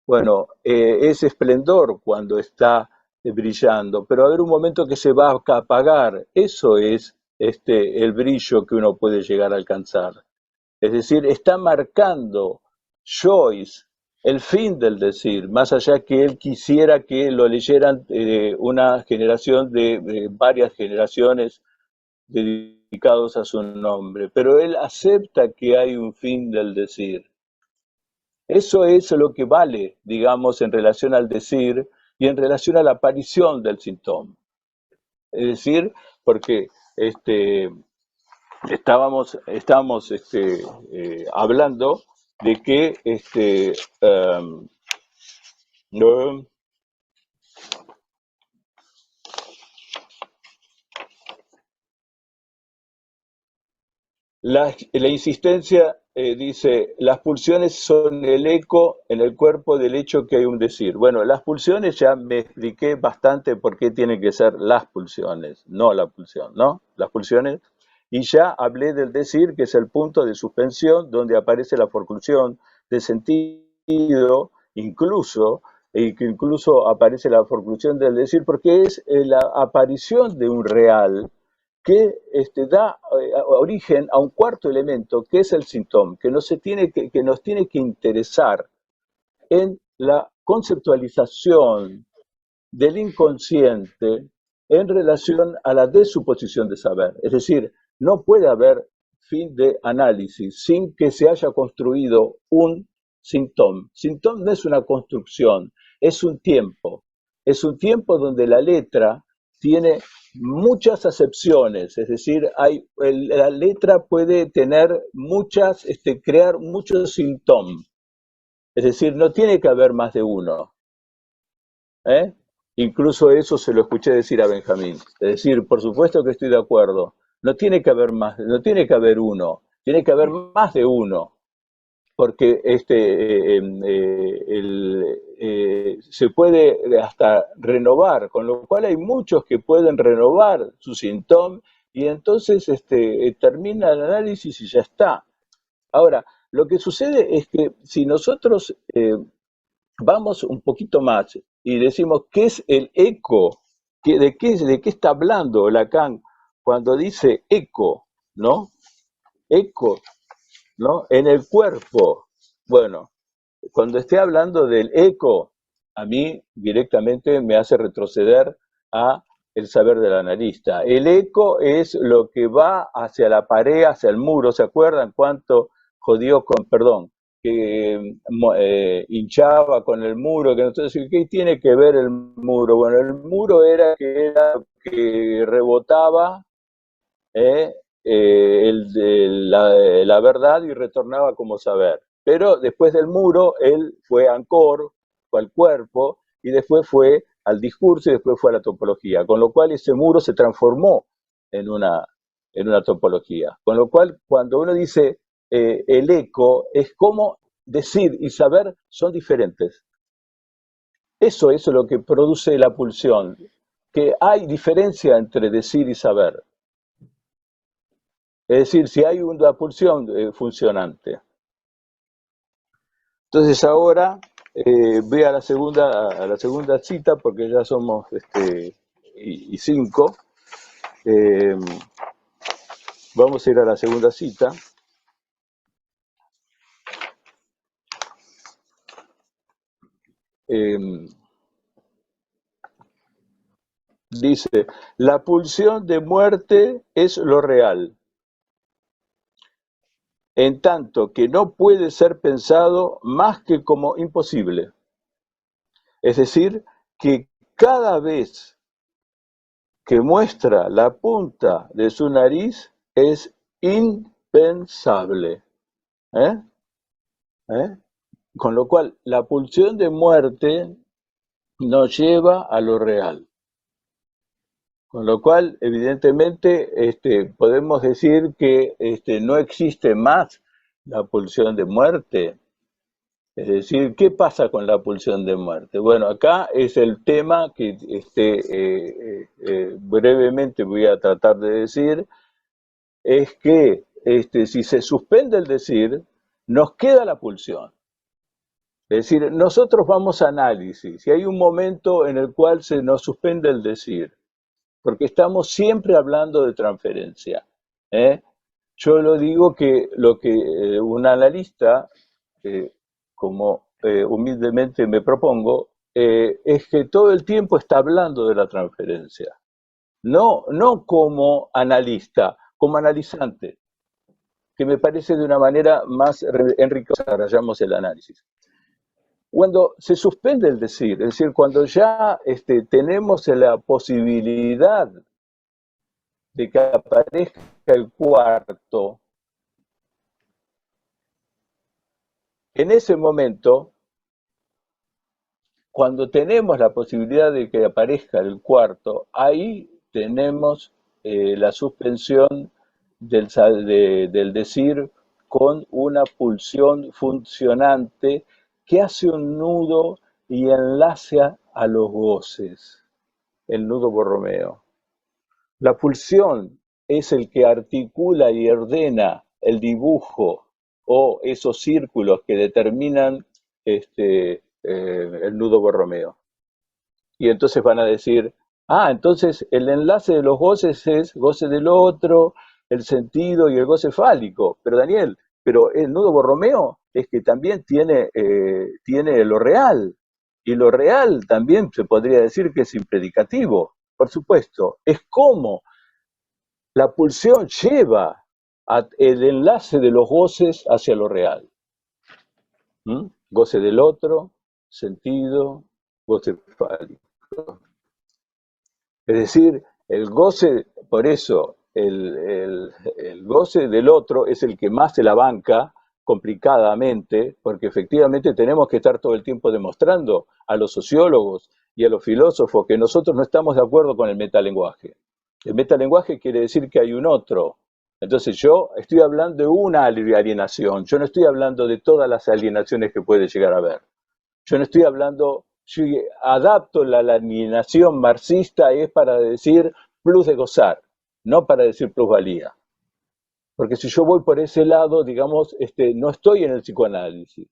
Bueno, es esplendor cuando está brillando, pero va a haber un momento que se va a apagar. Eso es el brillo que uno puede llegar a alcanzar. Es decir, está marcando Joyce el fin del decir, más allá que él quisiera que lo leyeran una generación de varias generaciones dedicados a su nombre, pero él acepta que hay un fin del decir. Eso es lo que vale, digamos, en relación al decir y en relación a la aparición del síntoma. Es decir, porque estábamos hablando de que la insistencia dice, las pulsiones son el eco en el cuerpo del hecho que hay un decir. Bueno, las pulsiones ya me expliqué bastante por qué tienen que ser las pulsiones, no la pulsión, ¿no? Las pulsiones. Y ya hablé del decir, que es el punto de suspensión donde aparece la forclusión de sentido, incluso aparece la forclusión del decir, porque es la aparición de un real que da origen a un cuarto elemento, que es el síntoma, que nos tiene que interesar en la conceptualización del inconsciente en relación a la desuposición de saber. Es decir, no puede haber fin de análisis sin que se haya construido un síntoma. Síntoma no es una construcción, es un tiempo. Es un tiempo donde la letra tiene muchas acepciones, es decir, la letra puede tener muchas, crear muchos síntomas, es decir, no tiene que haber más de uno. Incluso eso se lo escuché decir a Benjamín, es decir, por supuesto que estoy de acuerdo, no tiene que haber más, no tiene que haber uno, tiene que haber más de uno, porque se puede hasta renovar, con lo cual hay muchos que pueden renovar su síntoma y entonces termina el análisis y ya está. Ahora, lo que sucede es que si nosotros vamos un poquito más y decimos qué es el eco, de qué está hablando Lacan cuando dice eco, ¿no? Eco, ¿no? En el cuerpo. Bueno, cuando esté hablando del eco, a mí directamente me hace retroceder a el saber del analista. El eco es lo que va hacia la pared, hacia el muro. ¿Se acuerdan cuánto jodió que hinchaba con el muro? Que entonces, ¿qué tiene que ver el muro? Bueno, el muro era que rebotaba la verdad y retornaba como saber. Pero después del muro, él fue Ancor, fue al cuerpo, y después fue al discurso y después fue a la topología. Con lo cual ese muro se transformó en una topología. Con lo cual, cuando uno dice el eco, es como decir y saber son diferentes. Eso es lo que produce la pulsión, que hay diferencia entre decir y saber. Es decir, si hay una pulsión funcionante. Entonces ahora voy a la segunda cita, porque ya somos y 5. Vamos a ir a la segunda cita. Dice, la pulsión de muerte es lo real, en tanto que no puede ser pensado más que como imposible. Es decir, que cada vez que muestra la punta de su nariz es impensable. Con lo cual, la pulsión de muerte nos lleva a lo real. Con lo cual, evidentemente, podemos decir que no existe más la pulsión de muerte. Es decir, ¿qué pasa con la pulsión de muerte? Bueno, acá es el tema que brevemente voy a tratar de decir, es que si se suspende el decir, nos queda la pulsión. Es decir, nosotros vamos a análisis y hay un momento en el cual se nos suspende el decir, porque estamos siempre hablando de transferencia. Yo lo digo que lo que un analista, como humildemente me propongo, es que todo el tiempo está hablando de la transferencia. No como analista, como analizante, que me parece de una manera más enriquecedora, desarrollamos el análisis. Cuando se suspende el decir, es decir, cuando ya tenemos la posibilidad de que aparezca el cuarto, en ese momento, cuando tenemos la posibilidad de que aparezca el cuarto, ahí tenemos la suspensión del decir con una pulsión funcionante que hace un nudo y enlaza a los goces, el nudo Borromeo. La pulsión es el que articula y ordena el dibujo o esos círculos que determinan el nudo Borromeo. Y entonces van a decir, entonces el enlace de los goces es goce del otro, el sentido y el goce fálico. Pero Daniel, el nudo Borromeo es que también tiene lo real. Y lo real también se podría decir que es impredicativo. Por supuesto, es como la pulsión lleva el enlace de los goces hacia lo real. Goce del otro, sentido, goce fálico. Es decir, el goce, por eso, el goce del otro es el que más se la banca complicadamente, porque efectivamente tenemos que estar todo el tiempo demostrando a los sociólogos y a los filósofos que nosotros no estamos de acuerdo con el metalenguaje. El metalenguaje quiere decir que hay un otro. Entonces yo estoy hablando de una alienación, yo no estoy hablando de todas las alienaciones que puede llegar a haber. Yo no estoy hablando, si adapto la alienación marxista es para decir plus de gozar, no para decir plusvalía. Porque si yo voy por ese lado, digamos, no estoy en el psicoanálisis.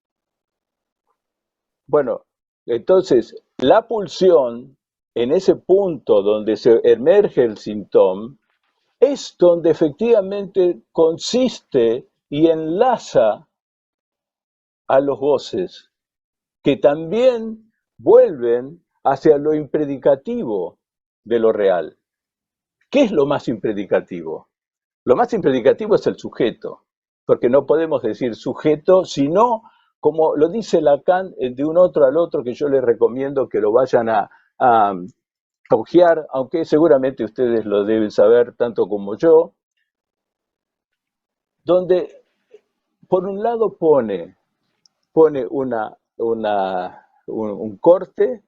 Bueno, entonces, la pulsión, en ese punto donde se emerge el síntoma, es donde efectivamente consiste y enlaza a los goces, que también vuelven hacia lo impredicativo de lo real. ¿Qué es lo más impredicativo? Lo más impredicativo es el sujeto, porque no podemos decir sujeto, sino, como lo dice Lacan, de un otro al otro, que yo les recomiendo que lo vayan a ojear, aunque seguramente ustedes lo deben saber tanto como yo, donde por un lado pone un corte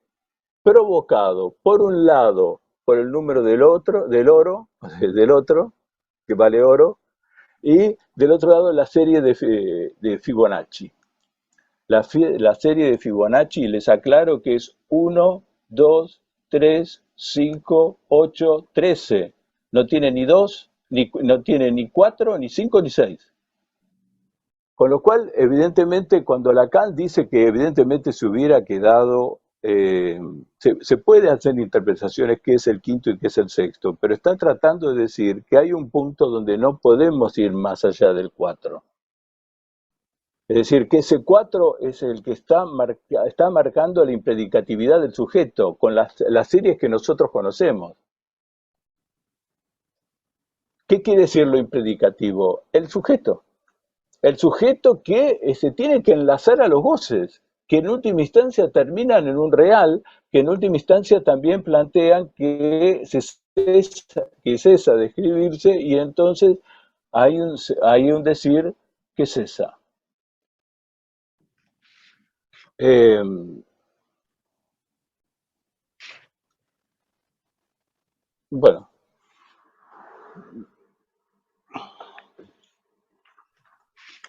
provocado, por un lado, por el número del otro, que vale oro, y del otro lado la serie de Fibonacci. La serie de Fibonacci, les aclaro que es 1, 2, 3, 5, 8, 13. No tiene ni 2, no tiene ni 4, ni 5, ni 6. Con lo cual, evidentemente, cuando Lacan dice que evidentemente se hubiera quedado, se puede hacer interpretaciones qué es el quinto y qué es el sexto, pero está tratando de decir que hay un punto donde no podemos ir más allá del 4. Es decir, que ese 4 es el que está marcando la impredicatividad del sujeto con las series que nosotros conocemos. ¿Qué quiere decir lo impredicativo? El sujeto. El sujeto que se tiene que enlazar a los goces, que en última instancia terminan en un real, que en última instancia también plantean que cesa de escribirse y entonces hay un decir que cesa. Bueno.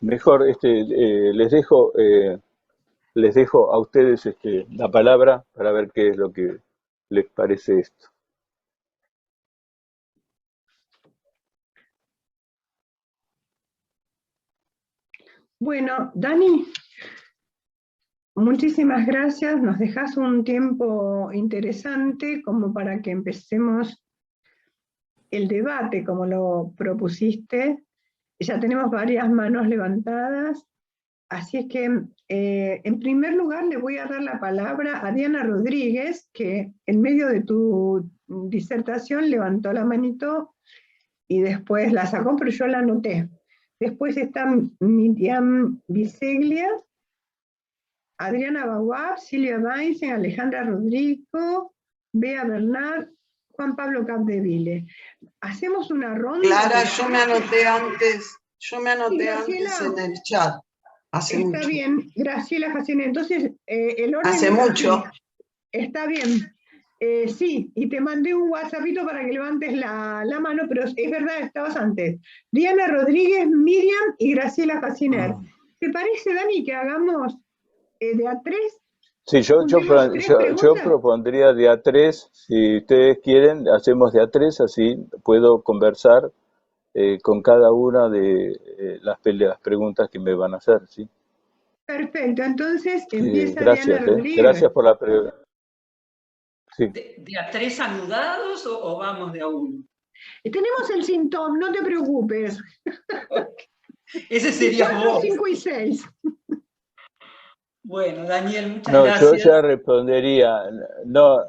Mejor les dejo a ustedes la palabra para ver qué es lo que les parece esto. Bueno, Dani, muchísimas gracias. Nos dejas un tiempo interesante como para que empecemos el debate como lo propusiste. Ya tenemos varias manos levantadas, así es que en primer lugar le voy a dar la palabra a Diana Rodríguez, que en medio de tu disertación levantó la manito y después la sacó, pero yo la anoté. Después está Miriam Biseglia, Adriana Bauab, Silvia Weisen, Alejandra Rodrigo, Bea Bernard, Juan Pablo Capdeville. Hacemos una ronda. Clara, yo me anoté antes en el chat. Está mucho. Bien, Graciela Jacione. Entonces, el orden hace mucho. Está bien. Sí, y te mandé un WhatsAppito para que levantes la mano, pero es verdad, estabas antes. Diana Rodríguez, Miriam y Graciela Jaciner. ¿Te parece, Dani, que hagamos de a 3? Sí, yo propondría de a 3, si ustedes quieren, hacemos de a 3, así puedo conversar con cada una de las preguntas que me van a hacer, ¿sí? Perfecto, entonces empieza gracias, Diana Rodríguez. Gracias por la pregunta. Sí. ¿De a 3 anudados o vamos de a 1? Tenemos el síntoma, no te preocupes. Ese sería vos. 5 y 6. Bueno, Daniel, muchas gracias. No, yo ya respondería, no,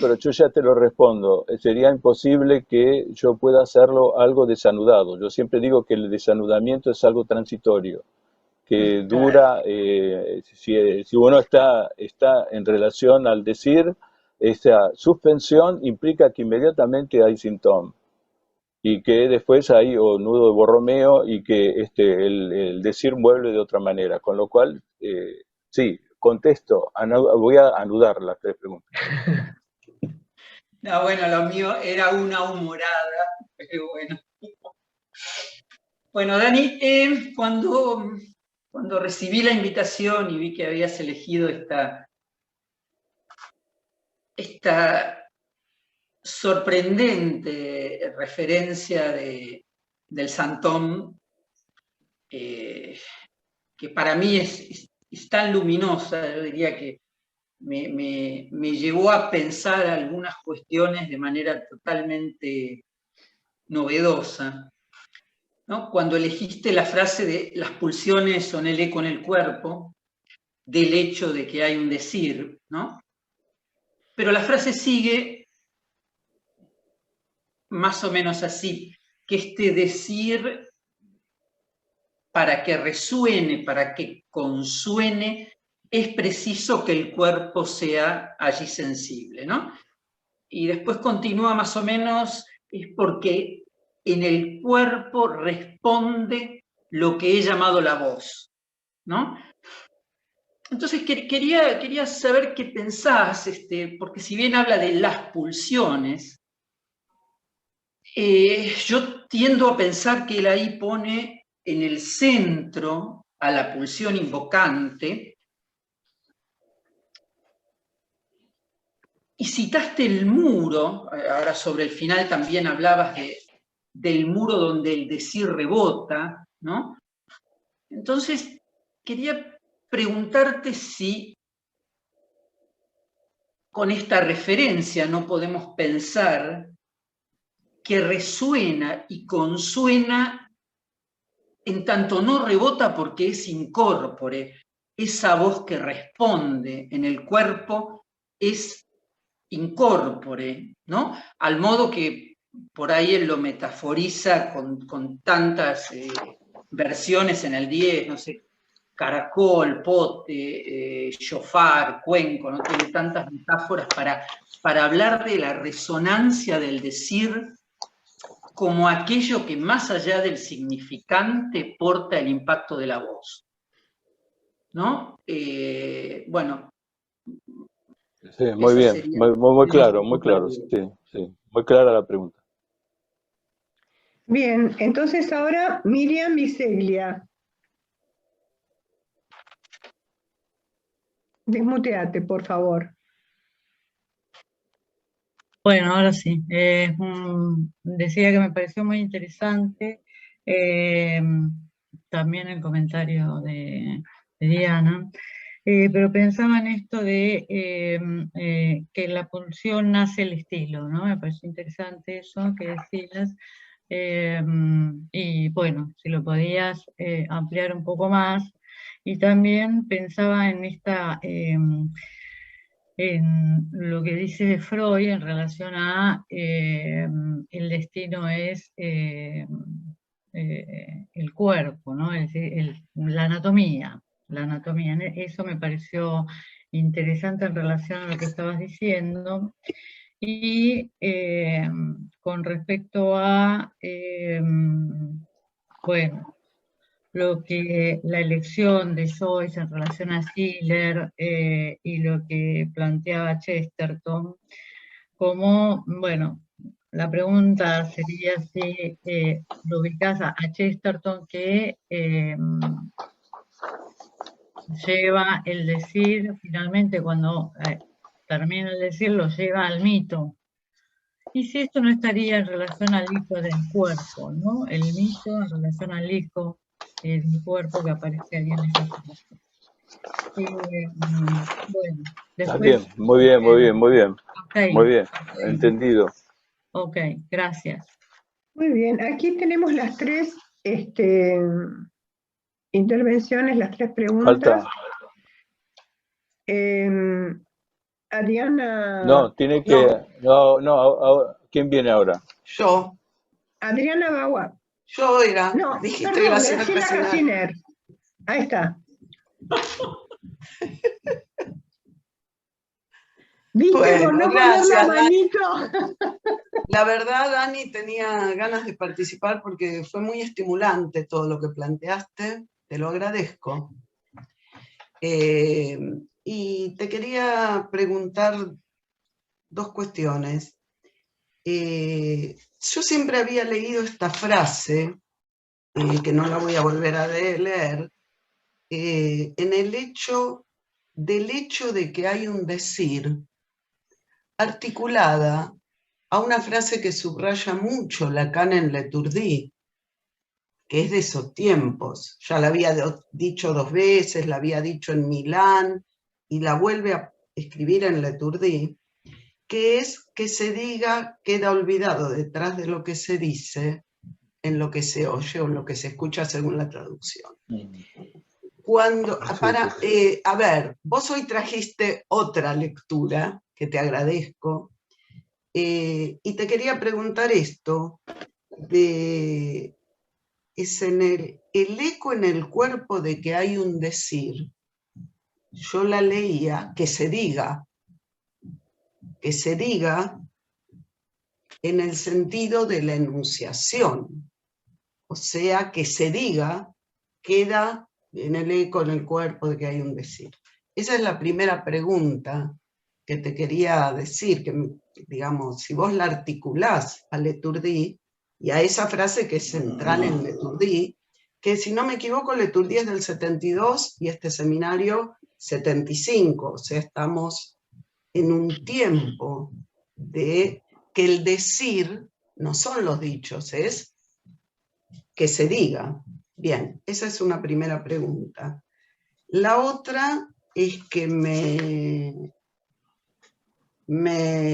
pero yo ya te lo respondo. Sería imposible que yo pueda hacerlo algo desanudado. Yo siempre digo que el desanudamiento es algo transitorio, que dura, si uno está en relación al decir, esa suspensión implica que inmediatamente hay síntomas y que después hay o nudo de Borromeo y que el decir vuelve de otra manera, con lo cual, sí, contesto, voy a anudar las 3 preguntas. No, bueno, lo mío era una humorada, pero bueno. Bueno, Dani, cuando recibí la invitación y vi que habías elegido esta sorprendente referencia del Santón, que para mí es tan luminosa, yo diría que me llevó a pensar algunas cuestiones de manera totalmente novedosa, ¿no? Cuando elegiste la frase de las pulsiones son el eco en el cuerpo, del hecho de que hay un decir, ¿no? Pero la frase sigue más o menos así, que este decir, para que resuene, para que consuene, es preciso que el cuerpo sea allí sensible, ¿no? Y después continúa más o menos, es porque en el cuerpo responde lo que he llamado la voz, ¿no? Entonces quería saber qué pensás, porque si bien habla de las pulsiones, yo tiendo a pensar que él ahí pone en el centro a la pulsión invocante, y citaste el muro, ahora sobre el final también hablabas del muro donde el decir rebota, ¿no? Entonces, quería preguntarte si con esta referencia no podemos pensar que resuena y consuena en tanto no rebota porque es incorpore. Esa voz que responde en el cuerpo es incorpore, ¿no? Al modo que por ahí él lo metaforiza con tantas versiones en el 10, no sé, caracol, pote, shofar, cuenco, ¿no? Tiene tantas metáforas para hablar de la resonancia del decir como aquello que más allá del significante porta el impacto de la voz, ¿no? Bueno. Sí, muy bien, muy claro, sí, muy clara la pregunta. Bien, entonces ahora Miriam Biseglia. Desmuteate, por favor. Bueno, ahora sí. Decía que me pareció muy interesante también el comentario de Diana, pero pensaba en esto de que la pulsión nace el estilo, ¿no? Me pareció interesante eso que decías. Y bueno, si lo podías ampliar un poco más. Y también pensaba en en lo que dice Freud en relación a el destino es el cuerpo, ¿no? Es decir, la anatomía. Eso me pareció interesante en relación a lo que estabas diciendo. Y con respecto a, bueno, la elección de Joyce en relación a Schiller y lo que planteaba Chesterton, como, bueno, la pregunta sería si lo ubicás a Chesterton que lleva el decir, finalmente cuando termina el decir, lo lleva al mito. Y si esto no estaría en relación al hijo del cuerpo, ¿no? El mito en relación al hijo del cuerpo que aparece ahí en esa frase. Bueno, después... Bien, muy bien. Okay. Muy bien, entendido. Ok, gracias. Muy bien, aquí tenemos las 3 intervenciones, las 3 preguntas. Falta. Adriana... No, tiene que... No, ¿quién viene ahora? Yo. Adriana Bagua. Yo era. No, dijiste perdón, Graciela Raciner. Ahí está. ¿Viste? Bueno, Por no poner gracias, la Dani. manito. La verdad, Dani, tenía ganas de participar porque fue muy estimulante todo lo que planteaste, te lo agradezco. Y te quería preguntar dos cuestiones. Yo siempre había leído esta frase, que no la voy a volver a leer, en el hecho de que hay un decir articulada a una frase que subraya mucho Lacan en Leturdi, que es de esos tiempos. Ya la había dicho 2 veces, la había dicho en Milán, y la vuelve a escribir en Leturdi, que es que se diga queda olvidado detrás de lo que se dice en lo que se oye o lo que se escucha según la traducción. Cuando, a ver, vos hoy trajiste otra lectura, que te agradezco, y te quería preguntar esto, es en el eco en el cuerpo de que hay un decir. Yo la leía, que se diga en el sentido de la enunciación, o sea, que se diga queda en el eco en el cuerpo de que hay un decir. Esa es la primera pregunta que te quería decir, que digamos, si vos la articulás a Leturdi y a esa frase que es central en Leturdi, que si no me equivoco Leturdi es del 72 y este seminario 75, o sea, estamos en un tiempo de que el decir no son los dichos, es que se diga. Bien, esa es una primera pregunta. La otra es que me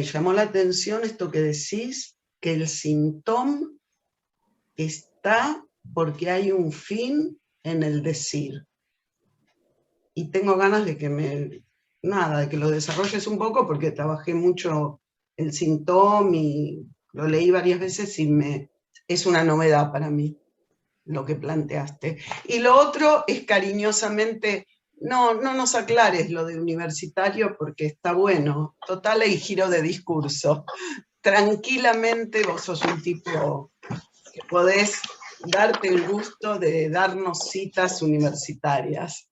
llamó la atención esto que decís, que el síntoma está porque hay un fin en el decir. Y tengo ganas de que de que lo desarrolles un poco, porque trabajé mucho el síntoma y lo leí varias veces y es una novedad para mí lo que planteaste. Y lo otro es cariñosamente, no nos aclares lo de universitario porque está bueno, total hay giro de discurso. Tranquilamente vos sos un tipo que podés darte el gusto de darnos citas universitarias.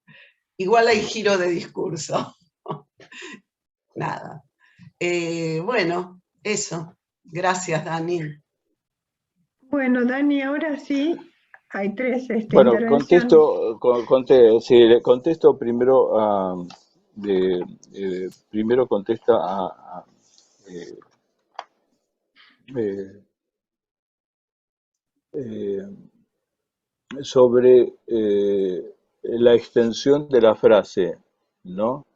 Igual hay giro de discurso. Nada. Bueno, eso. Gracias, Dani. Bueno, Dani, ahora sí, hay 3 Bueno, intervenciones. contesto primero primero contesta sobre la extensión de la frase, ¿no?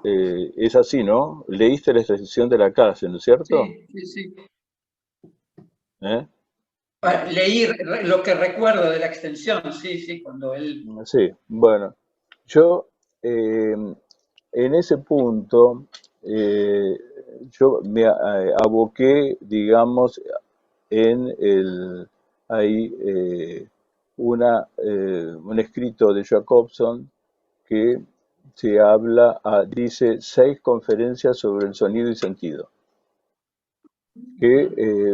Es así, ¿no? Leíste la extensión de la clase, ¿no es cierto? Sí. ¿Eh? Leí lo que recuerdo de la extensión, sí, cuando él... Sí, bueno, yo en ese punto, yo me aboqué, digamos, en un escrito de Jacobson que se habla, dice 6 conferencias sobre el sonido y sentido. Que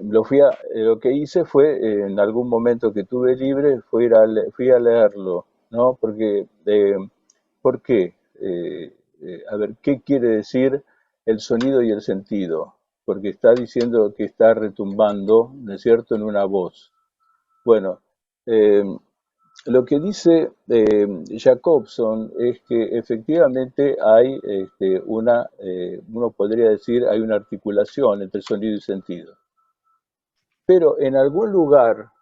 lo que hice fue, en algún momento que tuve libre, fui a leerlo, ¿no? Porque, ¿por qué? A ver, ¿qué quiere decir el sonido y el sentido? Porque está diciendo que está retumbando, ¿no es cierto?, en una voz. Bueno, lo que dice Jacobson es que efectivamente hay uno podría decir, hay una articulación entre sonido y sentido. Pero en algún lugar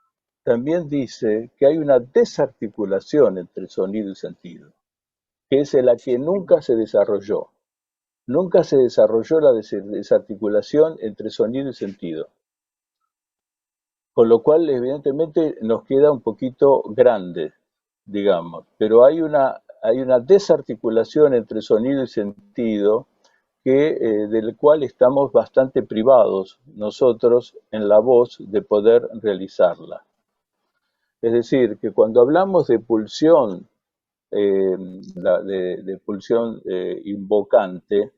también dice que hay una desarticulación entre sonido y sentido, que es la que nunca se desarrolló. Nunca se desarrolló la desarticulación entre sonido y sentido. Con lo cual, evidentemente, nos queda un poquito grande, digamos. Pero hay una desarticulación entre sonido y sentido del cual estamos bastante privados nosotros en la voz de poder realizarla. Es decir, que cuando hablamos de pulsión de pulsión invocante,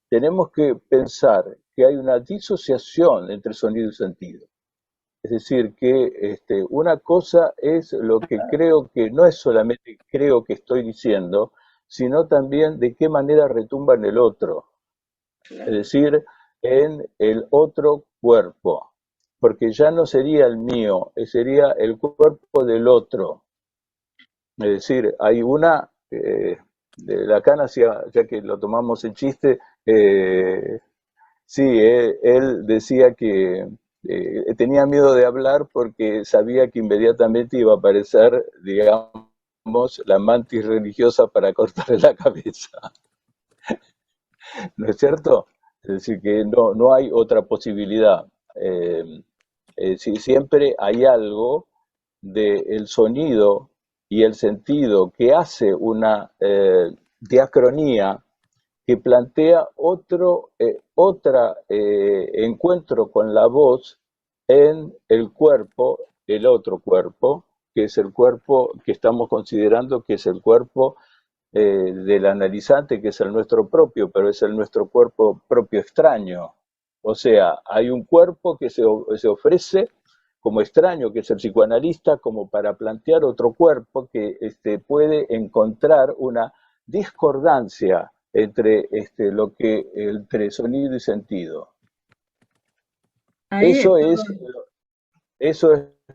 tenemos que pensar que hay una disociación entre sonido y sentido. Es decir, que una cosa es lo que creo que no es solamente creo que estoy diciendo, sino también de qué manera retumba en el otro. Es decir, en el otro cuerpo. Porque ya no sería el mío, sería el cuerpo del otro. Es decir, hay una, Lacan hacía, ya que lo tomamos en chiste, sí, él decía que tenía miedo de hablar porque sabía que inmediatamente iba a aparecer, digamos, la mantis religiosa para cortarle la cabeza. ¿No es cierto? Es decir, que no hay otra posibilidad. Siempre hay algo del sonido y el sentido que hace una diacronía que plantea otro encuentro con la voz en el cuerpo, el otro cuerpo, que es el cuerpo que estamos considerando que es el cuerpo del analizante, que es el nuestro propio, pero es el nuestro cuerpo propio extraño. O sea, hay un cuerpo que se ofrece como extraño, que es el psicoanalista, como para plantear otro cuerpo que puede encontrar una discordancia entre entre sonido y sentido. Eso es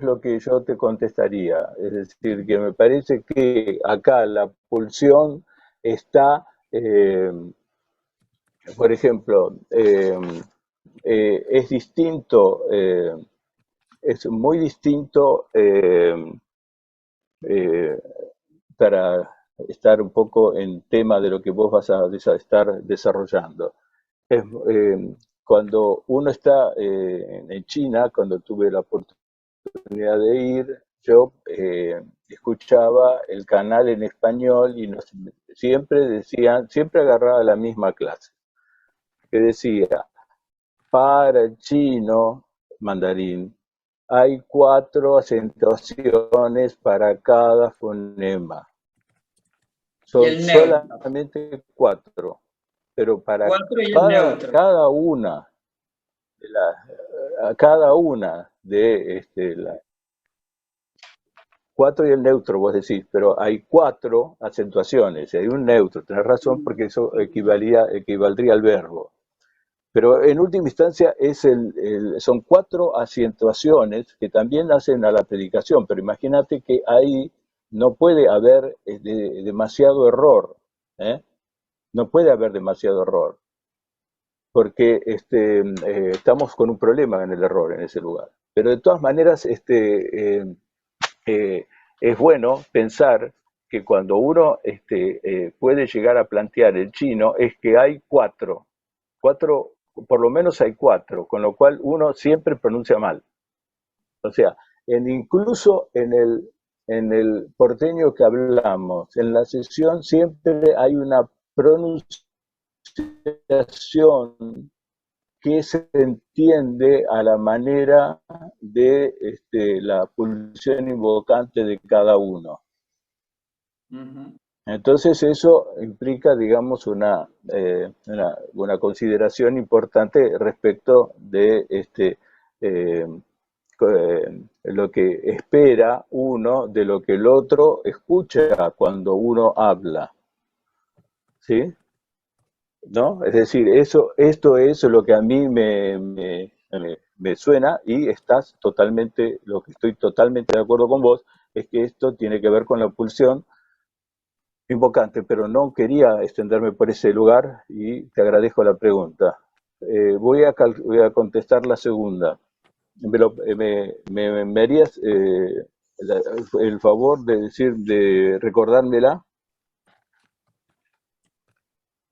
lo que yo te contestaría. Es decir, que me parece que acá la pulsión está, por ejemplo, es distinto, es muy distinto para estar un poco en tema de lo que vos vas a estar desarrollando. Cuando uno está en China, cuando tuve la oportunidad de ir, yo escuchaba el canal en español y siempre agarraba la misma clase, que decía, para el chino mandarín, hay 4 acentuaciones para cada fonema. Son solamente 4, pero para cada una de 4 y el neutro, vos decís, pero hay 4 acentuaciones, y hay un neutro, tenés razón, porque eso equivaldría al verbo. Pero en última instancia son 4 acentuaciones que también hacen a la predicación, pero imagínate que ahí no puede haber demasiado error, no puede haber demasiado error, porque estamos con un problema en el error en ese lugar. Pero de todas maneras es bueno pensar que cuando uno puede llegar a plantear el chino es que hay 4, por lo menos hay 4, con lo cual uno siempre pronuncia mal. O sea, incluso en el porteño que hablamos, en la sesión siempre hay una pronunciación que se entiende a la manera de la pulsión invocante de cada uno. Entonces eso implica, digamos, una consideración importante respecto de lo que espera uno de lo que el otro escucha cuando uno habla. ¿Sí? ¿No? Es decir, esto es lo que a mí me suena, y lo que estoy totalmente de acuerdo con vos, es que esto tiene que ver con la pulsión invocante, pero no quería extenderme por ese lugar y te agradezco la pregunta. Voy a contestar la segunda. ¿Me harías el favor de recordármela?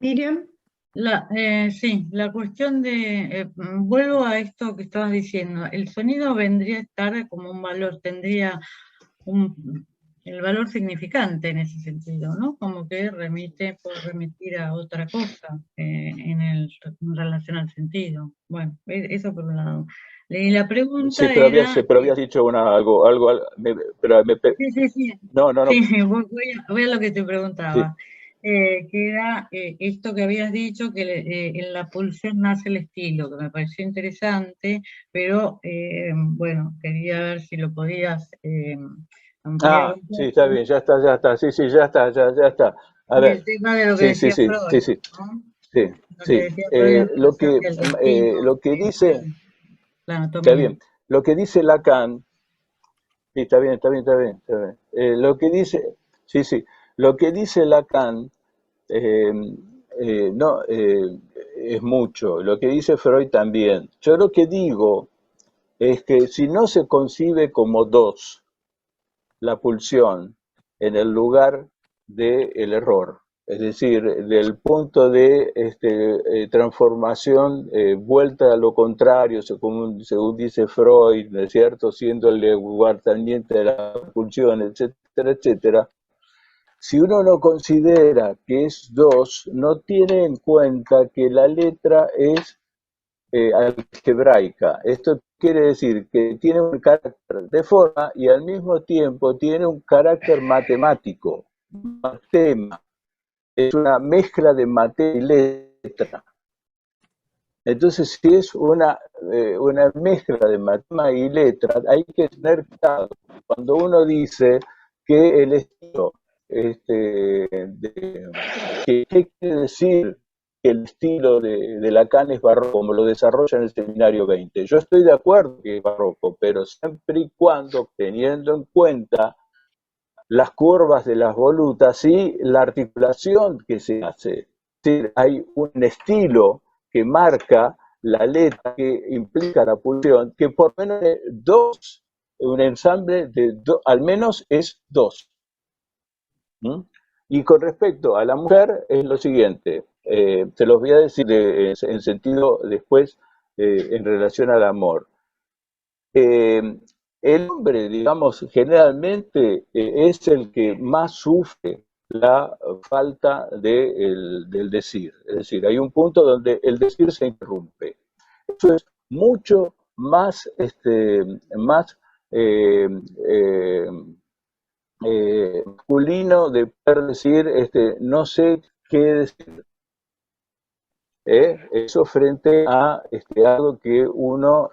Miriam. Sí, la cuestión de, vuelvo a esto que estabas diciendo, el sonido vendría a estar como un valor, tendría el valor significante en ese sentido, ¿no? Como que remite, puede remitir a otra cosa en relación al sentido. Bueno, eso por un lado. Y la pregunta Sí, pero era... pero habías dicho algo pero Sí. No. Sí, voy a lo que te Sí. preguntaba. Que era esto que habías dicho, que en la pulsión nace el estilo, que me pareció interesante, pero bueno, quería ver si lo podías ampliar un Sí, está poco. bien, ya está, sí, ya está. A Y ver, el tema de lo que decía sí, Freud, ¿no? Lo que decía Freud en relación del destino, lo que dice, la está anatomía. bien, lo que dice Lacan, sí, está bien. Lo que dice, lo que dice Lacan, no, es mucho, lo que dice Freud también. Yo lo que digo es que si no se concibe como dos la pulsión en el lugar del error, es decir, del punto de transformación, vuelta a lo contrario, según dice Freud, ¿no es cierto?, siendo el guardaviente de la pulsión, etcétera, etcétera. Si uno no considera que es dos, no tiene en cuenta que la letra es algebraica. Esto quiere decir que tiene un carácter de forma y al mismo tiempo tiene un carácter matemático. Matema es una mezcla de materia y letra. Entonces, si es una mezcla de matema y letra, hay que tener cuidado. Cuando uno dice que el estilo, ¿qué quiere decir que el estilo de Lacan es barroco, como lo desarrolla en el seminario 20? Yo estoy de acuerdo que es barroco, pero siempre y cuando teniendo en cuenta las curvas de las volutas y la articulación que se hace. Es decir, hay un estilo que marca la letra que implica la pulsión, que por lo menos es dos, un ensamble de dos, al menos es dos. Y con respecto a la mujer es lo siguiente, se los voy a decir en sentido después en relación al amor. El hombre, digamos, generalmente es el que más sufre la falta del decir. Es decir, hay un punto donde el decir se interrumpe. Eso es mucho más, masculino de poder decir, no sé qué decir. Eso frente a algo que uno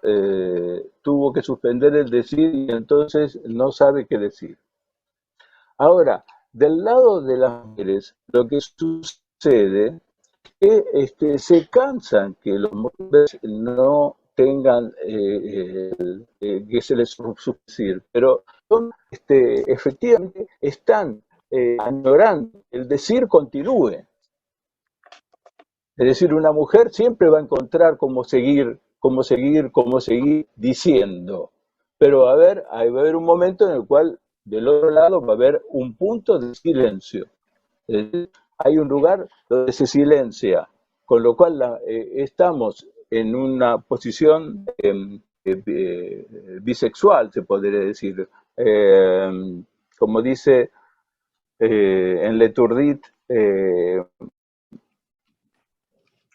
tuvo que suspender el decir y entonces no sabe qué decir. Ahora, del lado de las mujeres, lo que sucede es que se cansan que los hombres no tengan que se les subsistir, pero son, efectivamente están añorando el decir continúe. Es decir, una mujer siempre va a encontrar cómo seguir diciendo. Pero va a haber un momento en el cual del otro lado va a haber un punto de silencio. Es decir, hay un lugar donde se silencia, con lo cual estamos en una posición bisexual, se podría decir. Como dice en Leturdit,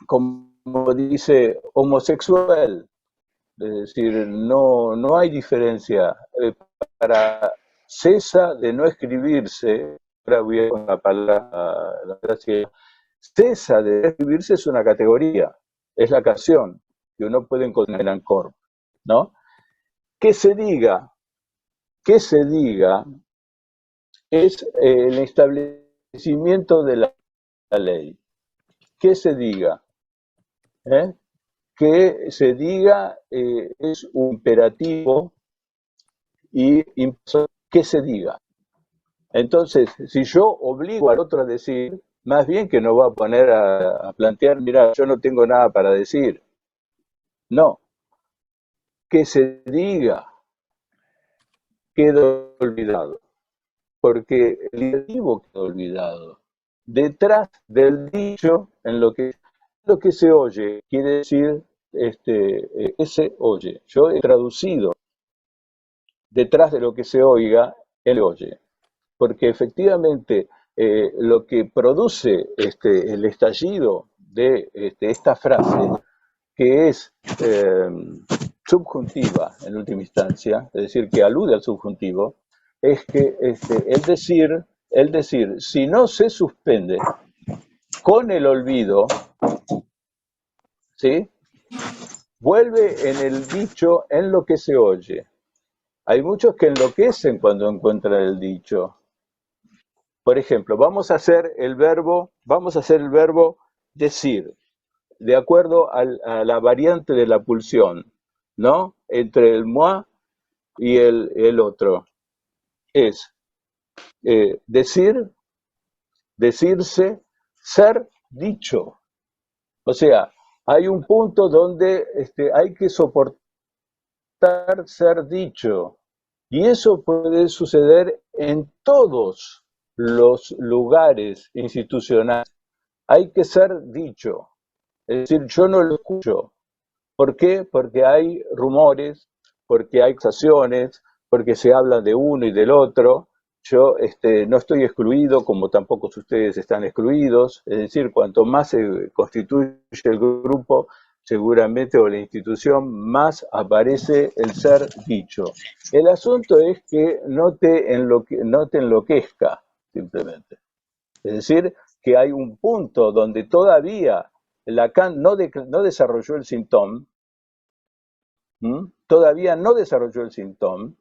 como dice, homosexual, es decir, no hay diferencia. Para cesa de no escribirse, ahora voy a con la palabra, la gracia, cesa de escribirse es una categoría, es la canción que uno puede encontrar en Ancorp, ¿no? Que se diga es el establecimiento de la ley. Que se diga, que se diga es un imperativo y que se diga. Entonces, si yo obligo al otro a decir, más bien que no va a poner a plantear, mira, yo no tengo nada para decir. No, que se diga, quedó olvidado, porque el imperativo quedó olvidado. Detrás del dicho, en lo que se oye, quiere decir, que se oye. Yo he traducido detrás de lo que se oiga, él oye. porque efectivamente lo que produce el estallido de esta frase, que es subjuntiva en última instancia, es decir, que alude al subjuntivo, es que el decir, si no se suspende con el olvido, ¿sí?, vuelve en el dicho en lo que se oye. Hay muchos que enloquecen cuando encuentran el dicho. Por ejemplo, vamos a hacer el verbo decir, de acuerdo a la variante de la pulsión, ¿no?, entre el moi y el otro. Es decir, decirse, ser dicho. O sea, hay un punto donde hay que soportar ser dicho. Y eso puede suceder en todos los lugares institucionales. Hay que ser dicho. Es decir, yo no lo escucho. ¿Por qué? Porque hay rumores, porque hay acusaciones, porque se habla de uno y del otro. Yo no estoy excluido, como tampoco ustedes están excluidos. Es decir, cuanto más se constituye el grupo, seguramente, o la institución, más aparece el ser dicho. El asunto es que no te enloquezca, simplemente. Es decir, que hay un punto donde todavía Lacan no desarrolló el síntoma, todavía no desarrolló el síntoma,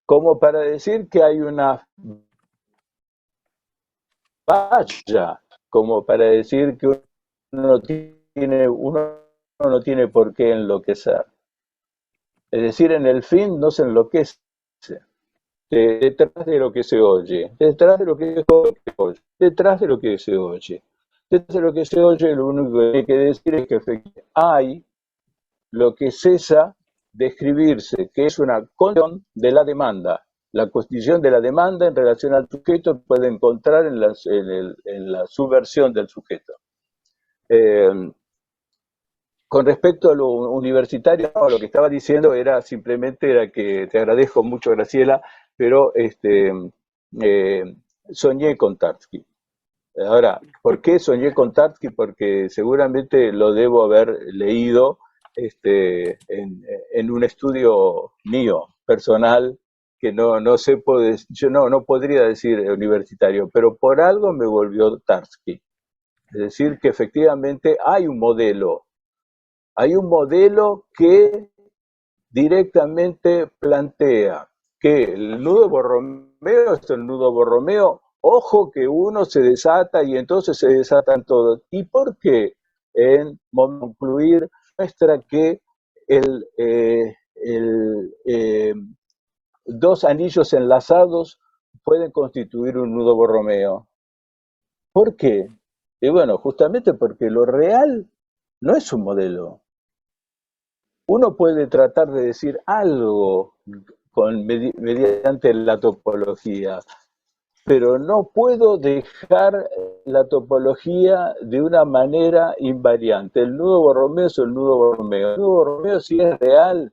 como para decir que hay una falla, como para decir que uno no tiene por qué enloquecer. Es decir, en el fin no se enloquece. Detrás de lo que se oye, detrás de lo que se oye, detrás de lo que se oye. Detrás de lo que se oye, lo único que hay que decir es que hay lo que cesa de escribirse, que es una condición de la demanda. La constitución de la demanda en relación al sujeto puede encontrar en la subversión del sujeto. Con respecto a lo universitario, no, lo que estaba diciendo era simplemente que te agradezco mucho, Graciela, pero soñé con Tarski. Ahora, ¿por qué soñé con Tarski? Porque seguramente lo debo haber leído en un estudio mío, personal, que no sé, yo no podría decir universitario, pero por algo me volvió Tarski. Es decir, que efectivamente hay un modelo que directamente plantea que el nudo Borromeo es el nudo Borromeo, ojo que uno se desata y entonces se desatan todos. ¿Y por qué? En concluir, muestra que dos anillos enlazados pueden constituir un nudo Borromeo. ¿Por qué? Y bueno, justamente porque lo real no es un modelo. Uno puede tratar de decir algo mediante la topología, pero no puedo dejar la topología de una manera invariante. El nudo Borromeo es el nudo Borromeo. El nudo Borromeo, si es real,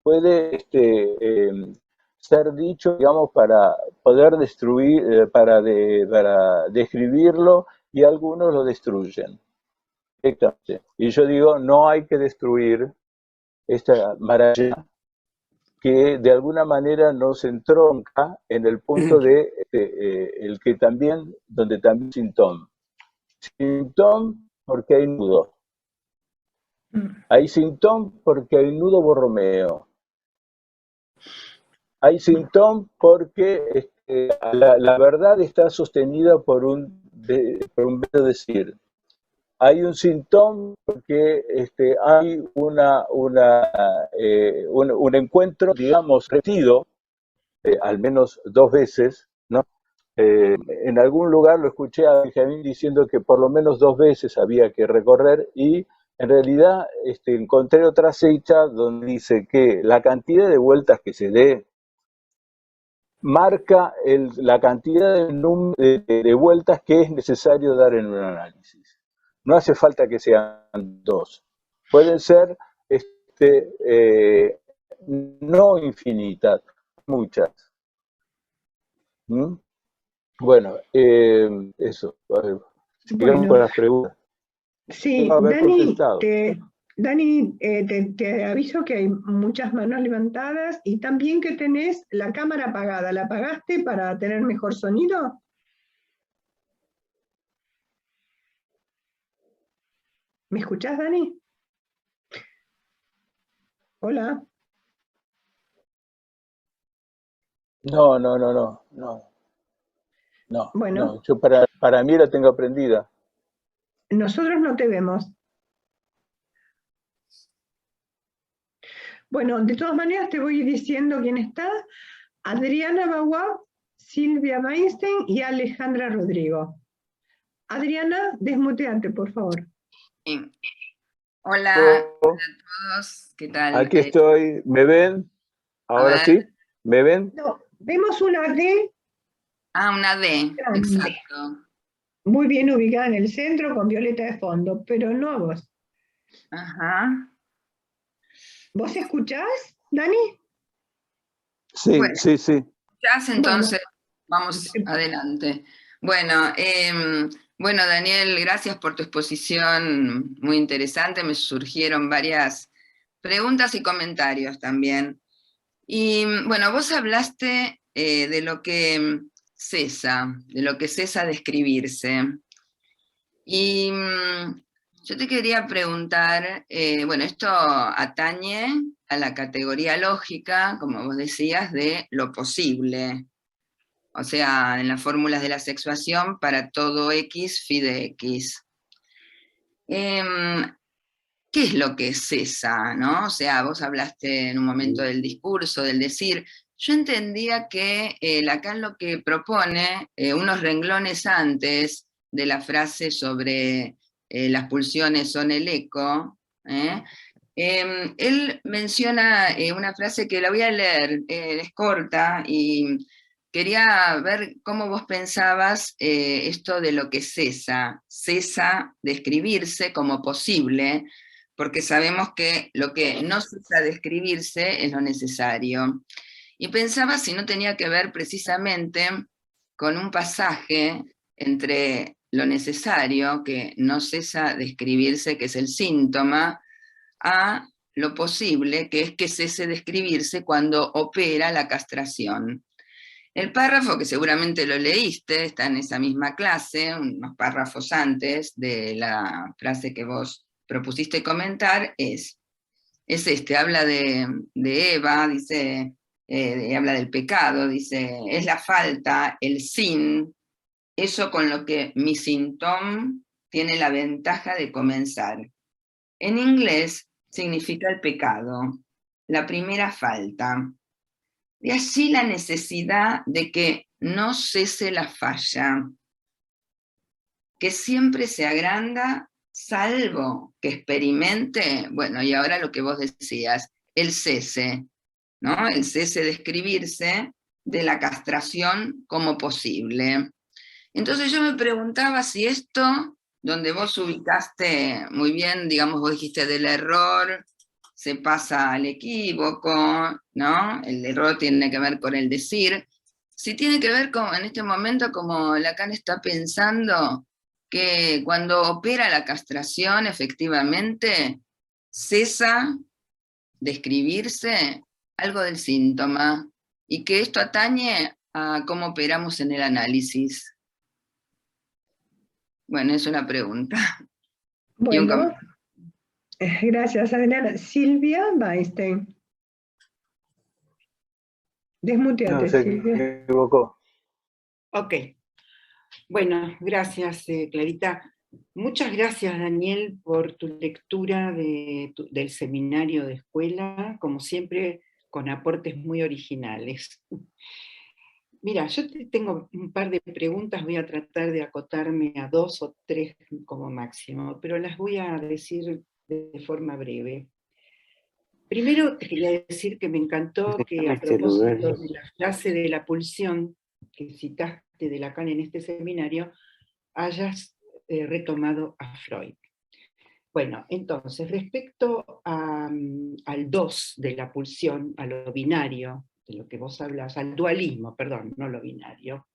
puede ser dicho, digamos, para poder destruir, para describirlo, y algunos lo destruyen. Exactamente. Y yo digo, no hay que destruir esta maravilla que de alguna manera nos entronca en el punto de el que también, donde también síntoma. Síntoma porque hay nudo. Hay síntoma porque hay nudo Borromeo. Hay síntoma porque la verdad está sostenida por un verbo decir. Hay un síntoma porque hay un encuentro, digamos, repetido, al menos 2 veces, ¿no? En algún lugar lo escuché a Benjamín diciendo que por lo menos 2 veces había que recorrer, y en realidad encontré otra cita donde dice que la cantidad de vueltas que se dé marca la cantidad de vueltas que es necesario dar en un análisis. No hace falta que sean 2. Pueden ser no infinitas, muchas. Bueno, eso. A ver, sigamos con las preguntas. Sí, No haber Dani, contestado. te aviso que hay muchas manos levantadas y también que tenés la cámara apagada. ¿La apagaste para tener mejor sonido? ¿Me escuchás, Dani? Hola. No. Bueno. No, yo para mí la tengo prendida. Nosotros no te vemos. Bueno, de todas maneras te voy diciendo quién está. Adriana Baguá, Silvia Weinstein y Alejandra Rodrigo. Adriana, desmuteate, por favor. Hola a todos, ¿qué tal? Aquí estoy, ¿me ven? ¿Ahora sí? ¿Me ven? No, vemos una D. Ah, una D, exacto. Muy bien ubicada en el centro con violeta de fondo, pero no a vos. Ajá. ¿Vos escuchás, Dani? Sí, bueno, sí. ¿Escuchás? Entonces, vamos adelante. Bueno, bueno, Daniel, gracias por tu exposición muy interesante. Me surgieron varias preguntas y comentarios también. Y bueno, vos hablaste de lo que cesa de escribirse. Y yo te quería preguntar, bueno, esto atañe a la categoría lógica, como vos decías, de lo posible. O sea, en las fórmulas de la sexuación, para todo X, phi de X. ¿Qué es lo que cesa, no? O sea, vos hablaste en un momento del discurso, del decir. Yo entendía que Lacan lo que propone, unos renglones antes de la frase sobre las pulsiones son el eco, él menciona una frase que la voy a leer, es corta, y quería ver cómo vos pensabas esto de lo que cesa de escribirse como posible, porque sabemos que lo que no cesa de escribirse es lo necesario. Y pensaba si no tenía que ver precisamente con un pasaje entre lo necesario, que no cesa de escribirse, que es el síntoma, a lo posible, que es que cese de escribirse cuando opera la castración. El párrafo, que seguramente lo leíste, está en esa misma clase, unos párrafos antes de la frase que vos propusiste comentar, es este, habla de Eva, dice, habla del pecado, dice, es la falta, el sin, eso con lo que mi síntoma tiene la ventaja de comenzar. En inglés significa el pecado, la primera falta. De allí la necesidad de que no cese la falla, que siempre se agranda, salvo que experimente, bueno, y ahora lo que vos decías, el cese, ¿no? El cese de escribirse, de la castración como posible. Entonces yo me preguntaba si esto, donde vos ubicaste muy bien, digamos, vos dijiste del error, se pasa al equívoco, ¿no? El error tiene que ver con el decir. Si tiene que ver con, en este momento, como Lacan está pensando, que cuando opera la castración, efectivamente, cesa de escribirse algo del síntoma, y que esto atañe a cómo operamos en el análisis. Bueno, es una pregunta. Bueno, gracias, Adriana. Silvia Weinstein. Desmuteate, No, se Silvia. equivocó. Ok. Bueno, gracias, Clarita. Muchas gracias, Daniel, por tu lectura del seminario de escuela, como siempre, con aportes muy originales. Mira, yo tengo un par de preguntas, voy a tratar de acotarme a 2 o 3 como máximo, pero las voy a decir de forma breve. Primero te quería decir que me encantó que a propósito de la frase de la pulsión que citaste de Lacan en este seminario, hayas retomado a Freud. Bueno, entonces, respecto al 2 de la pulsión, a lo binario, de lo que vos hablas, al dualismo, perdón, no lo binario,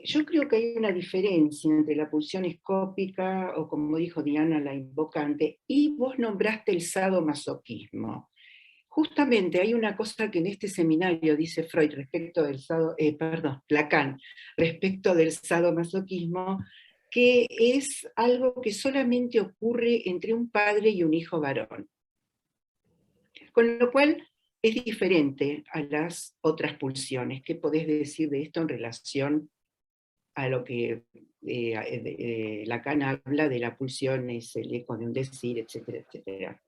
Yo creo que hay una diferencia entre la pulsión escópica, o como dijo Diana, la invocante, y vos nombraste el sadomasoquismo. Justamente hay una cosa que en este seminario dice Freud respecto del Lacan, respecto del sadomasoquismo, que es algo que solamente ocurre entre un padre y un hijo varón. Con lo cual es diferente a las otras pulsiones. ¿Qué podés decir de esto en relación a lo que Lacan habla de la pulsión, es el eco de un decir, etcétera, etcétera?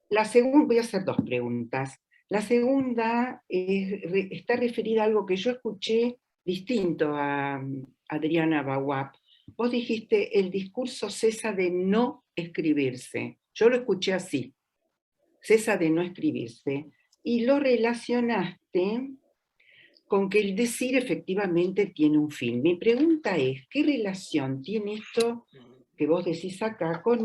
Voy a hacer dos preguntas. La segunda está referida a algo que yo escuché distinto a Adriana Bawab. Vos dijiste, el discurso cesa de no escribirse. Yo lo escuché así, cesa de no escribirse. Y lo relacionaste con que el decir efectivamente tiene un fin. Mi pregunta es, ¿qué relación tiene esto que vos decís acá con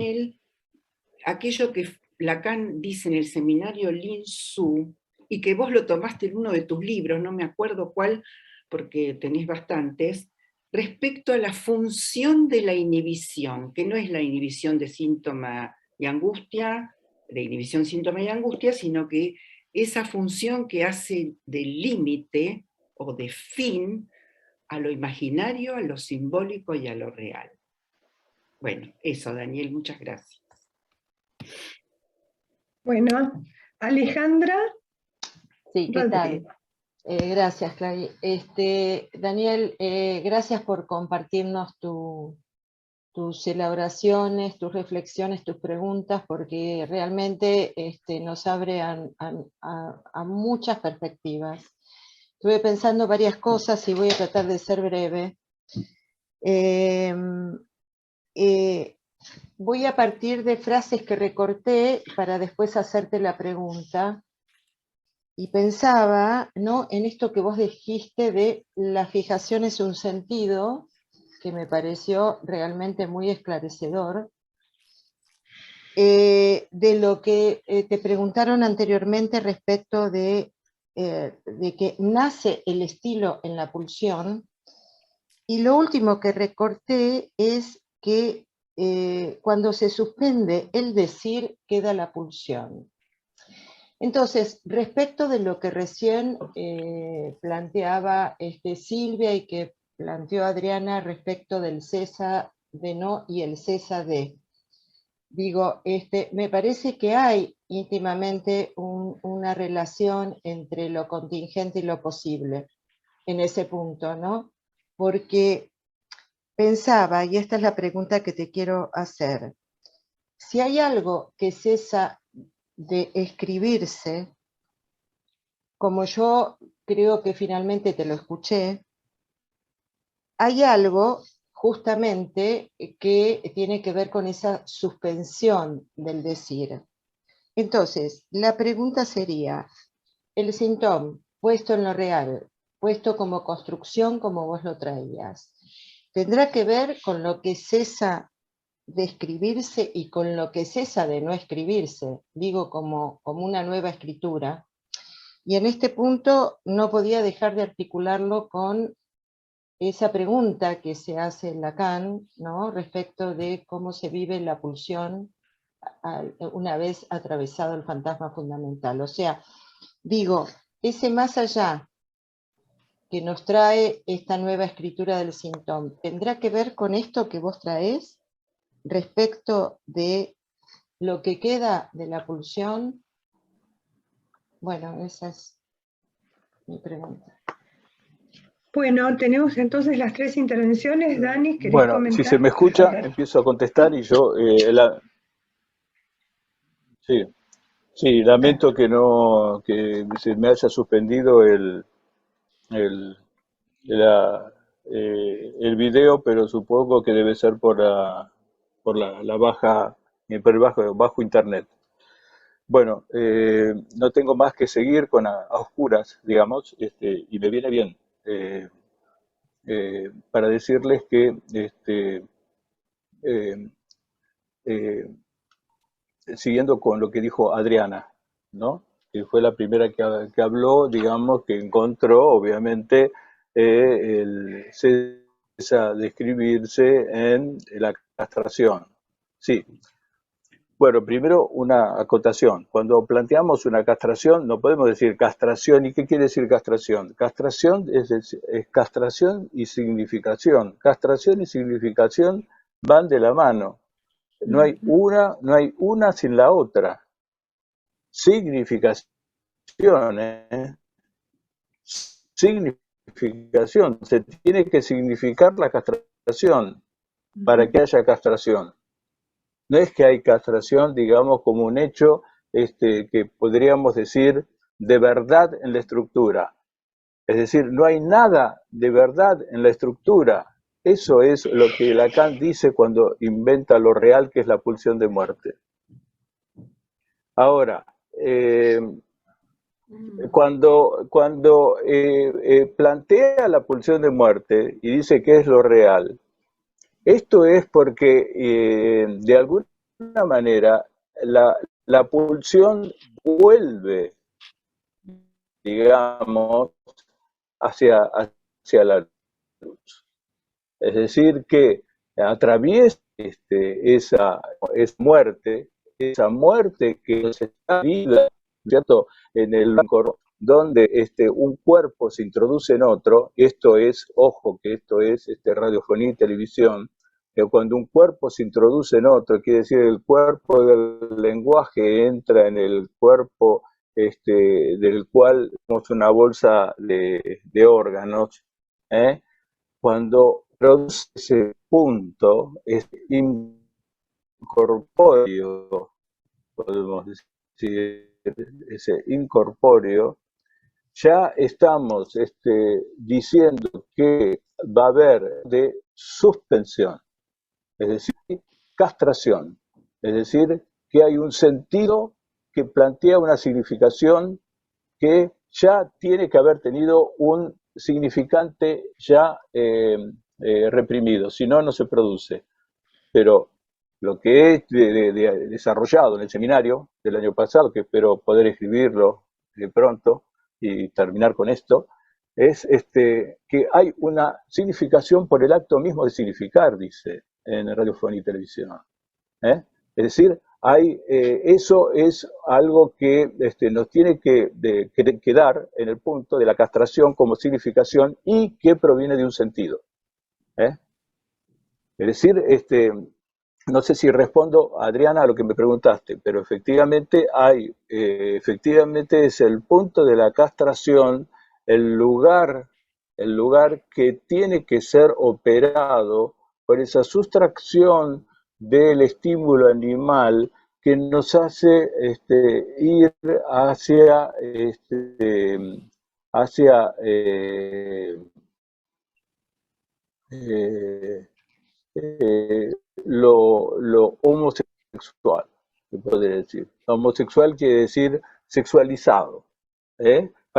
aquello que Lacan dice en el seminario Lin Su, y que vos lo tomaste en uno de tus libros, no me acuerdo cuál, porque tenés bastantes, respecto a la función de la inhibición, que no es la inhibición de síntoma y angustia, de inhibición, síntoma y angustia, sino que esa función que hace de límite o de fin a lo imaginario, a lo simbólico y a lo real. Bueno, eso, Daniel, muchas gracias. Bueno, Alejandra. Sí, ¿qué tal? Gracias, Clary. Daniel, gracias por compartirnos tus elaboraciones, tus reflexiones, tus preguntas, porque realmente nos abre a muchas perspectivas. Estuve pensando varias cosas y voy a tratar de ser breve. Voy a partir de frases que recorté para después hacerte la pregunta. Y pensaba, ¿no?, en esto que vos dijiste de la fijación es un sentido, que me pareció realmente muy esclarecedor, de lo que te preguntaron anteriormente respecto de que nace el estilo en la pulsión, y lo último que recorté es que cuando se suspende el decir, queda la pulsión. Entonces, respecto de lo que recién planteaba Silvia y que planteó Adriana respecto del cesa de no y el cesa de, digo, me parece que hay íntimamente una relación entre lo contingente y lo posible en ese punto, ¿no? Porque pensaba, y esta es la pregunta que te quiero hacer, si hay algo que cesa de escribirse, como yo creo que finalmente te lo escuché, hay algo justamente que tiene que ver con esa suspensión del decir. Entonces, la pregunta sería, el síntoma puesto en lo real, puesto como construcción como vos lo traías, ¿tendrá que ver con lo que cesa de escribirse y con lo que cesa de no escribirse? Digo, como una nueva escritura. Y en este punto no podía dejar de articularlo con esa pregunta que se hace en Lacan, ¿no?, respecto de cómo se vive la pulsión una vez atravesado el fantasma fundamental. O sea, digo, ese más allá que nos trae esta nueva escritura del síntoma, ¿tendrá que ver con esto que vos traés respecto de lo que queda de la pulsión? Bueno, esa es mi pregunta. Bueno, tenemos entonces las tres intervenciones. Dani, ¿querés bueno, comentar? si se me escucha, empiezo a contestar y yo... Sí, lamento que se me haya suspendido el video, pero supongo que debe ser por la bajo internet. Bueno, no tengo más que seguir con a oscuras, digamos, y me viene bien para decirles que siguiendo con lo que dijo Adriana, ¿no?, que fue la primera que habló, digamos, que encontró, obviamente, cesa de escribirse en la castración. Sí. Bueno, primero una acotación. Cuando planteamos una castración, no podemos decir castración. ¿Y qué quiere decir castración? Castración es castración y significación. Castración y significación van de la mano. No hay una sin la otra. Significación, significación. Se tiene que significar la castración para que haya castración. No es que hay castración, digamos, como un hecho que podríamos decir de verdad en la estructura. Es decir, no hay nada de verdad en la estructura. Eso es lo que Lacan dice cuando inventa lo real, que es la pulsión de muerte. Ahora, cuando plantea la pulsión de muerte y dice que es lo real, esto es porque de alguna manera la pulsión vuelve, digamos, hacia la luz. Es decir, que atraviesa esa muerte que está vida, ¿cierto? En el donde un cuerpo se introduce en otro. Esto es, ojo, que esto es radiofonía y televisión, que cuando un cuerpo se introduce en otro, quiere decir el cuerpo del lenguaje entra en el cuerpo del cual tenemos una bolsa de órganos, cuando produce ese punto, es incorpóreo, podemos decir, ese incorpóreo, ya estamos diciendo que va a haber de suspensión, es decir, castración, es decir, que hay un sentido que plantea una significación que ya tiene que haber tenido un significante ya reprimido, si no, no se produce. Pero lo que he desarrollado en el seminario del año pasado, que espero poder escribirlo pronto y terminar con esto, es que hay una significación por el acto mismo de significar, dice en radiofonía y televisión. Es decir, eso es algo que nos tiene que dar en el punto de la castración como significación y que proviene de un sentido. Es decir, no sé si respondo, Adriana, a lo que me preguntaste, pero efectivamente efectivamente es el punto de la castración, el lugar que tiene que ser operado por esa sustracción del estímulo animal que nos hace ir hacia lo homosexual, se podría decir. Homosexual quiere decir sexualizado,